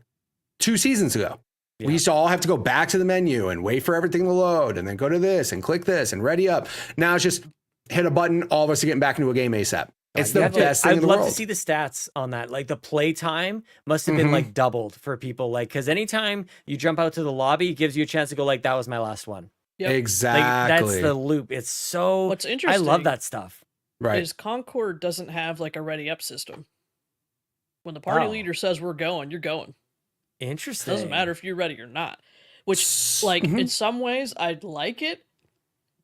2 seasons ago. We used to all have to go back to the menu and wait for everything to load, and then go to this and click this and ready up. Now it's just hit a button, all of us are getting back into a game ASAP. It's the best thing in the world. I'd love to see the stats on that. Like the play time must have been like doubled for people. Like, because anytime you jump out to the lobby, it gives you a chance to go like, that was my last one. Yep. Exactly. Like, that's the loop. It's so, what's interesting, I love that stuff. Right. Is Concord doesn't have like a ready up system. When the party leader says we're going, you're going. Interesting. It doesn't matter if you're ready or not. Which, like, in some ways I'd like it,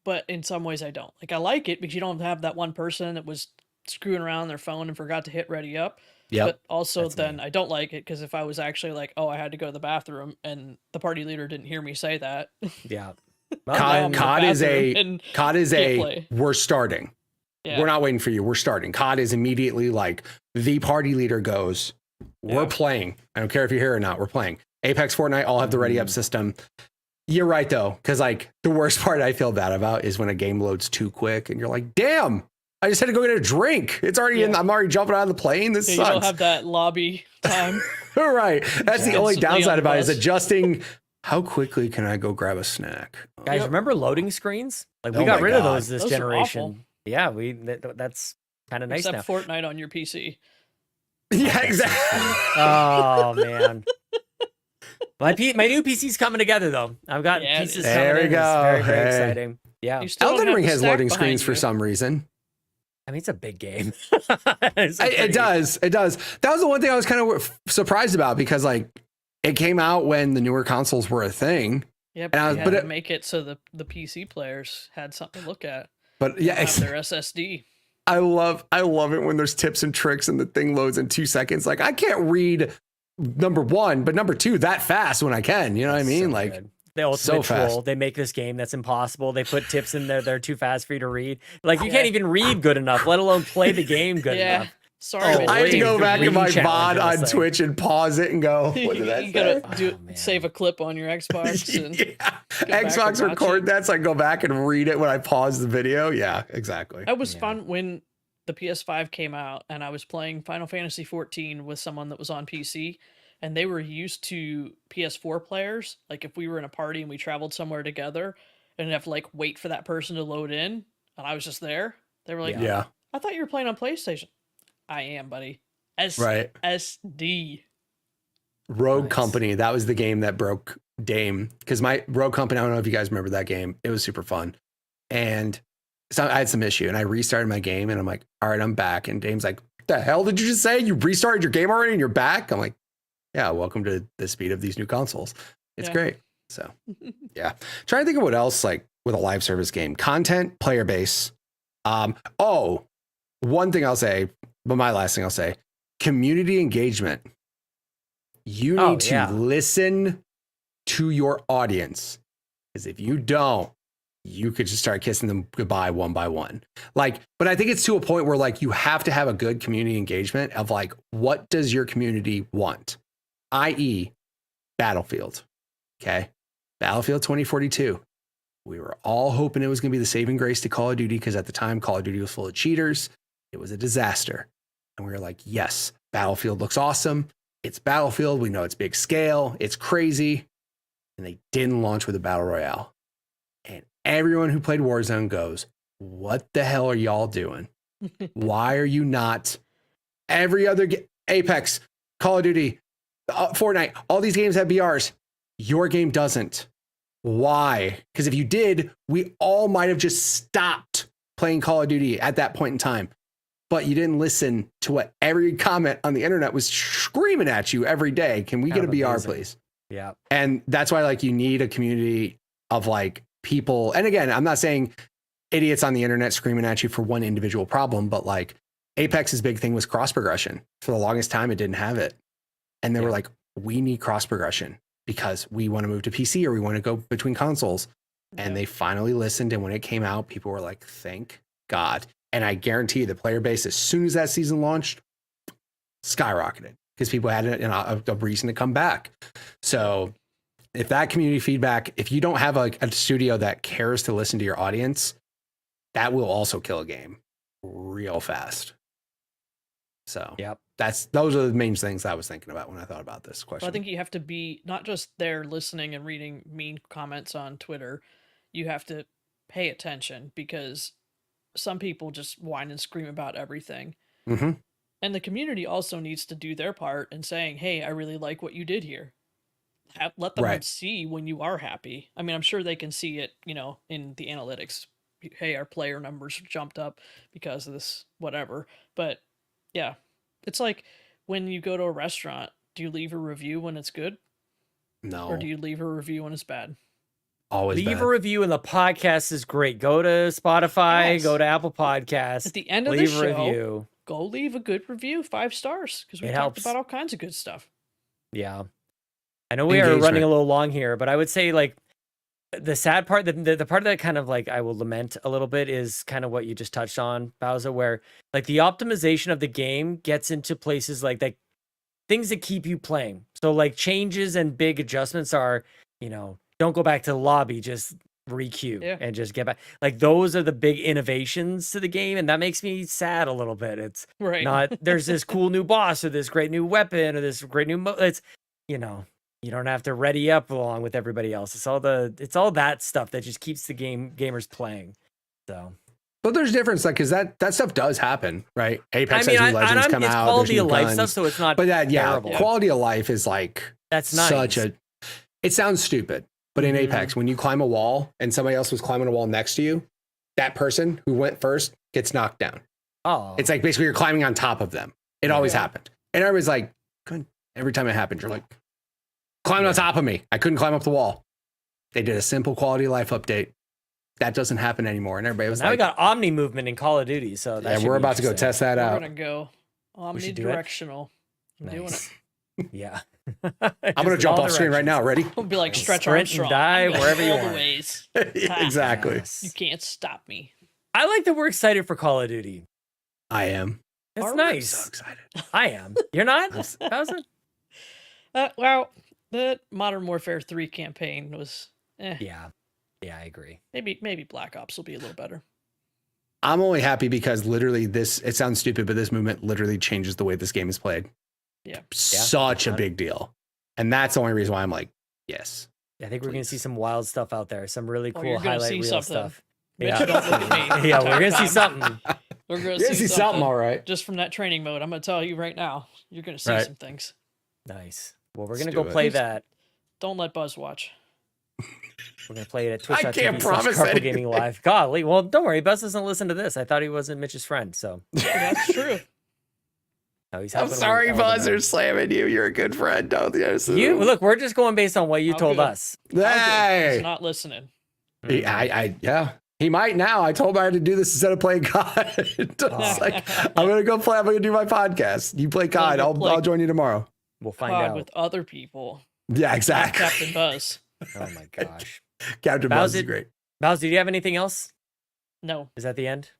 but in some ways I don't. Like, I like it because you don't have that one person that was screwing around on their phone and forgot to hit ready up. Yeah. But also I don't like it because if I was actually like, oh, I had to go to the bathroom and the party leader didn't hear me say that. Yeah. COD is a we're starting. Yeah. We're not waiting for you. We're starting. COD is immediately like the party leader goes, we're playing. I don't care if you're here or not. We're playing. Apex, Fortnite all have the ready up system. You're right, though, because like the worst part I feel bad about is when a game loads too quick and you're like, damn, I just had to go get a drink. It's already in. I'm already jumping out of the plane. This sucks. You don't have that lobby time. Right. That's the only downside about it, is adjusting. How quickly can I go grab a snack? Guys, remember loading screens? Like, we got rid of those this generation. Yeah, that's kind of nice now. Except Fortnite on your PC. Yeah, exactly. Oh, man. My new PC's coming together, though. I've got pieces coming in. There we go. It's very, very exciting. Yeah. Elden Ring has loading screens for some reason. I mean, it's a big game. It does. It does. That was the one thing I was kind of surprised about, because like it came out when the newer consoles were a thing. Yeah, but it make it so the PC players had something to look at. But yeah, their SSD. I love it when there's tips and tricks and the thing loads in 2 seconds. Like, I can't read number 1, but number 2 that fast when I can. You know what I mean? So like good. The ultimate troll. They make this game that's impossible. They put tips in there. They're too fast for you to read. Like, you can't even read good enough, let alone play the game good enough. Sorry, Mitch. I have to go the back in my reading VOD challenge, I'll on say. Twitch and pause it and go, what did that You say? gotta Oh, man. save a clip on your Xbox. And Yeah. back Xbox and watch record it. that so I can go back and read it when I pause the video. Yeah, exactly. That was Yeah. fun when the PS5 came out and I was playing Final Fantasy 14 with someone that was on PC, and they were used to PS4 players. Like if we were in a party and we traveled somewhere together and have to like wait for that person to load in, and I was just there, they were like, Yeah, I thought you were playing on PlayStation. I am, buddy. right. SD. Rogue Nice. Company. That was the game that broke Dame. Because my Rogue Company, I don't know if you guys remember that game. It was super fun. And so I had some issue and I restarted my game and I'm like, all right, I'm back. And Dame's like, the hell did you just say? You restarted your game already and you're back? I'm like, yeah, welcome to the speed of these new consoles. It's Yeah. great. So yeah. Trying to think of what else like with a live service game. Content, player base. One thing I'll say, but my last thing I'll say, community engagement. You need to listen to your audience. Because if you don't, you could just start kissing them goodbye one by one. Like, but I think it's to a point where like you have to have a good community engagement of like, what does your community want? i.e. Battlefield. Okay. Battlefield 2042. We were all hoping it was going to be the saving grace to Call of Duty because at the time, Call of Duty was full of cheaters. It was a disaster. And we were like, yes, Battlefield looks awesome. It's Battlefield. We know it's big scale. It's crazy. And they didn't launch with a battle royale. And everyone who played Warzone goes, what the hell are y'all doing? Why are you not every other Apex, Call of Duty, Fortnite, all these games have BRs. Your game doesn't. Why? Because if you did, we all might have just stopped playing Call of Duty at that point in time. But you didn't listen to what every comment on the internet was screaming at you every day. Can we get a BR, please? Yeah. And that's why like you need a community of like people. And again, I'm not saying idiots on the internet screaming at you for one individual problem, but like Apex's big thing was cross progression. For the longest time, it didn't have it. And they were like, we need cross progression because we want to move to PC or we want to go between consoles. And they finally listened. And when it came out, people were like, thank God. And I guarantee you the player base, as soon as that season launched, skyrocketed because people had a reason to come back. So if that community feedback, if you don't have a studio that cares to listen to your audience, that will also kill a game real fast. So Yep. those are the main things I was thinking about when I thought about this question. Well, I think you have to be not just there listening and reading mean comments on Twitter. You have to pay attention because some people just whine and scream about everything. Mm-hmm. And the community also needs to do their part in saying, hey, I really like what you did here. Let them see when you are happy. I mean, I'm sure they can see it, in the analytics. Hey, our player numbers jumped up because of this, whatever. But yeah, it's like when you go to a restaurant, do you leave a review when it's good? No. Or do you leave a review when it's bad? Always Leave bad. a review and the podcast is great. Go to Spotify, Yes. go to Apple Podcasts. At the end of the leave show, a review. go leave a good review, 5 stars, because we It talked helps. about all kinds of good stuff. Yeah. I know we are Engagement. running a little long here, but I would say like the sad part, the part that kind of like I will lament a little bit is kind of what you just touched on, Bowsah, where like the optimization of the game gets into places like that, things that keep you playing. So like changes and big adjustments are, don't go back to the lobby, just re-queue and just get back. Like those are the big innovations to the game, and that makes me sad a little bit. It's not there's this cool new boss or this great new weapon or this great new it's you don't have to ready up along with everybody else. It's all that stuff that just keeps the gamers playing. So but there's difference, like, because that stuff does happen, right? Apex has new legends come it's out. quality there's of new life guns. stuff, so it's not. But that, terrible. quality of life is like That's nice. It sounds stupid, but in Apex, when you climb a wall and somebody else was climbing a wall next to you, that person who went first gets knocked down. Oh, It's like basically you're climbing on top of them. It always happened, and everybody's like, every time it happened, you're like, climbing on top of me. I couldn't climb up the wall. They did a simple quality of life update. That doesn't happen anymore, and everybody was now like, we got Omni movement in Call of Duty, so that should we're be about to go interesting. test that We're out. going to go should do it? omnidirectional. I'm doing it. Yeah. I'm going to jump off screen right now. Ready? We'll be like Stretch Sprint and Armstrong. dive I'm going wherever you all the want. ways. Exactly. Yes. You can't stop me. I like that we're excited for Call of Duty. I am. It's Are we? nice. So excited. I am. You're not? Bowsah? Well, the Modern Warfare 3 campaign was, Yeah. Yeah, I agree. maybe Black Ops will be a little better. I'm only happy because literally it sounds stupid, but this movement literally changes the way this game is played. Yeah. Such a big deal. And that's the only reason why I'm like, yes. I think we're going to see some wild stuff out there. Some really cool you're gonna highlight see reel something. stuff. Mitch, Yeah. don't look at me. Yeah, we're going to see something. We're going You're to see something, all right. Just from that training mode, I'm going to tell you right now, you're going to see Right. some things. Nice. Well, we're Let's going to do go it. play that. Don't let Buzz watch. We're going to play it at I can't promise Twitch.tv/Carpool anything. Gaming Live. Golly. Well, don't worry. Buzz doesn't listen to this. I thought he wasn't Mitch's friend, so. That's true. No, he's I'm helping sorry, with Elden Buzz, Ring. are slamming you. You're a good friend. Don't You look, we're just going based on what you How told good? us. How good. Hey. He's not listening. Yeah. He might now. I told him I had to do this instead of playing COD. It's like, I'm gonna go play. I'm gonna do my podcast. You play COD. go play I'll join you tomorrow. We'll find COD out. with other people. Yeah, Not exactly. Captain Buzz. Oh my gosh. Captain Buzz is Bowsah- great. Bowsah, do you have anything else? No, Is that the end?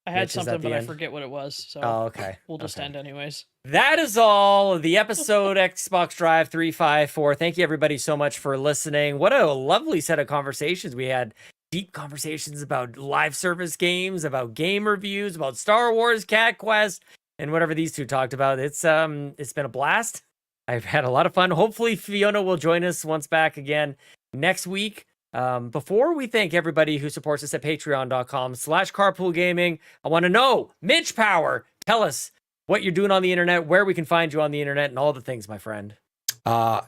I had Mitch, is that something, the but I end? forget what it was. So Oh, okay. we'll just Okay. end anyways. That is all of the episode Xbox Drive 354. Thank you everybody so much for listening. What a lovely set of conversations we had. Deep conversations about live service games, about game reviews, about Star Wars, Cat Quest, and whatever these two talked about. It's been a blast. I've had a lot of fun. Hopefully Fiona will join us once back again next week. Before we thank everybody who supports us at patreon.com/carpoolgaming, I want to know, Mitch Power, tell us what you're doing on the internet, where we can find you on the internet, and all the things, my friend.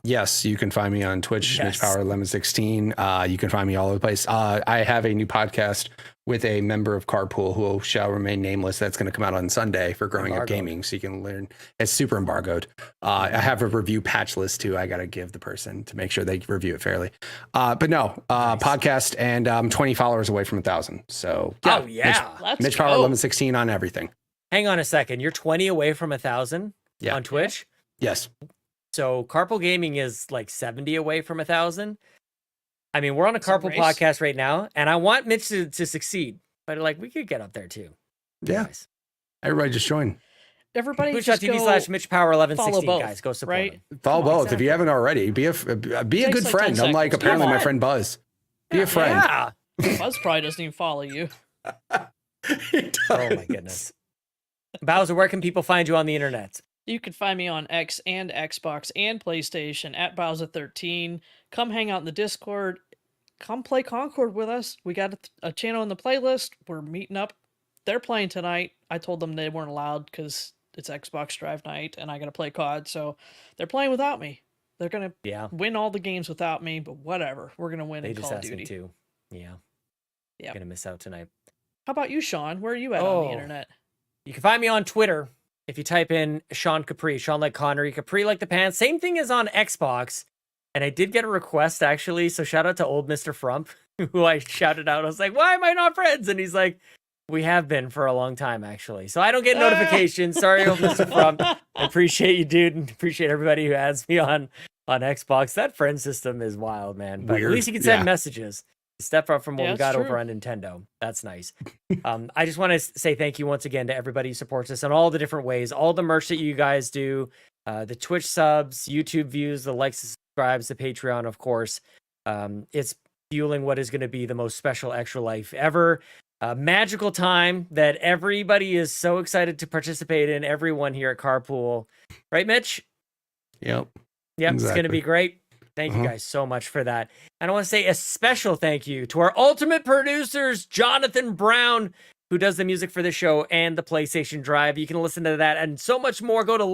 Yes, you can find me on Twitch, Yes. MitchPower1116. You can find me all over the place. I have a new podcast with a member of Carpool who shall remain nameless. That's going to come out on Sunday for Growing Up Embargoed. Gaming. So you can learn. It's super embargoed. I have a review patch list too. I got to give the person to make sure they review it fairly. But no, podcast, and I'm 20 followers away from 1,000. So Oh, yeah. Let's Mitch go. Power 1116 on everything. Hang on a second. You're 20 away from 1,000 Yeah. on Twitch? Yes. So Carpool Gaming is like 70 away from 1,000. I mean, we're on a It's a Carpool race. podcast right now, and I want Mitch to succeed. But like, we could get up there too. Yeah. Guys. Everybody just join. Everybody just go Twitch.tv/MitchPower1116, follow both, guys. Go support right? him. Follow Come on, both if you exactly. haven't already. Be a good Takes like 10 friend. Unlike seconds. apparently Come my on. friend Buzz. Be a friend. Yeah. Buzz probably doesn't even follow you. He does. Oh my goodness. Bowsah, where can people find you on the internet? You can find me on X and Xbox and PlayStation at Bowsah13. Come hang out in the Discord. Come play Concord with us. We got a channel in the playlist. We're meeting up. They're playing tonight. I told them they weren't allowed because it's Xbox Drive night and I got to play COD. So they're playing without me. They're going to Yeah. win all the games without me, but whatever. We're going to win They in just Call of asked me Duty. to. Yeah. Yeah. Gonna miss out tonight. How about you, Sean? Where are you at on Oh. the internet? You can find me on Twitter if you type in Sean Capri, Sean like Connery, Capri like the pants. Same thing as on Xbox. And I did get a request actually. So shout out to old Mr. Frump, who I shouted out. I was like, why am I not friends? And he's like, we have been for a long time, actually. So I don't get notifications. Sorry, old Mr. Frump. I appreciate you, dude. And appreciate everybody who adds me on Xbox. That friend system is wild, man. But Weird. at least you can send Yeah. messages. Step up from what Yeah, we it's got true. over on Nintendo. That's nice. I just want to say thank you once again to everybody who supports us in all the different ways, all the merch that you guys do, the Twitch subs, YouTube views, the likes and subscribes, the Patreon, of course. It's fueling what is going to be the most special extra life ever. Magical time that everybody is so excited to participate in, everyone here at Carpool. Right, Mitch? Yep. Yep, it's going to Exactly. be great. Thank you guys so much for that. And I want to say a special thank you to our ultimate producers, Jonathan Brown, who does the music for the show and the PlayStation Drive. You can listen to that and so much more. Go to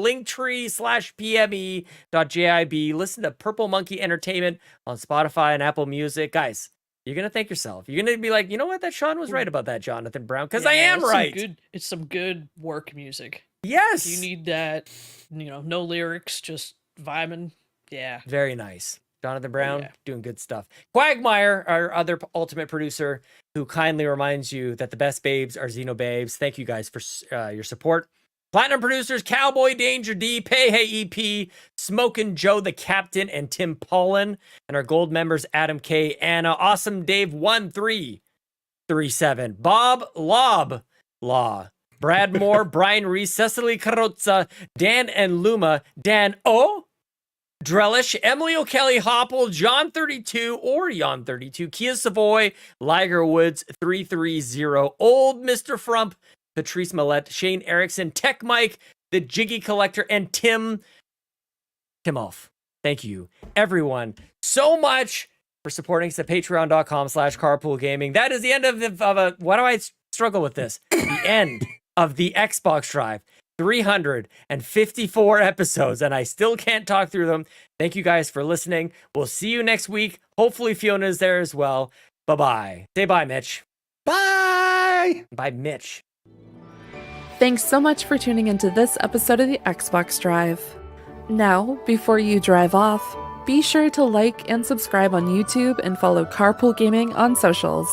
linktree/pme.jib. Listen to Purple Monkey Entertainment on Spotify and Apple Music. Guys, you're going to thank yourself. You're going to be like, you know what? That Sean was right about that, Jonathan Brown, because I am it's right. It's some good work music. Yes. You need that, no lyrics, just vibing. Yeah. Very nice. Jonathan Brown yeah. doing good stuff. Cwagmire, our other ultimate producer, who kindly reminds you that the best babes are Xenobabes. Thank you guys for your support. Platinum producers, CowboyDangerD, Peje EP, Smokin Joe the Captain, and Tim Paullin. And our gold members, Adam K, Anna, Awesome Dave 1337, Bob Law, Brad Moore, Brian Reese, Cecily Carrozza, Dan and Luma, Dannohh, Drellesh, Emily O'Kelly, Hoppel, John 32 or Jan 32, Kia Savoy, Liger Woods 330, Old Mr. Frump, Patrice Millette, Shane Erickson, Tech Mike, The Jiggy Collector, and Tim Ulf. Thank you, everyone, so much for supporting us at patreon.com/carpoolgaming. That is the end of why do I struggle with this? The end of the Xbox Drive. 354 episodes, and I still can't talk through them. Thank you guys for listening. We'll see you next week. Hopefully Fiona is there as well. Bye-bye. Say bye, Mitch. Bye! Bye, Mitch. Thanks so much for tuning into this episode of the Xbox Drive. Now, before you drive off, be sure to like and subscribe on YouTube and follow Carpool Gaming on socials.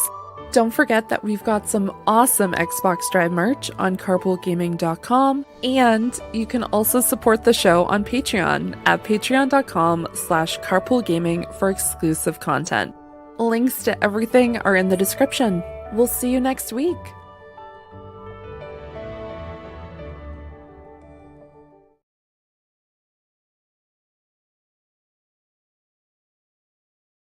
Don't forget that we've got some awesome Xbox Drive merch on carpoolgaming.com, and you can also support the show on Patreon at patreon.com/carpoolgaming for exclusive content. Links to everything are in the description. We'll see you next week.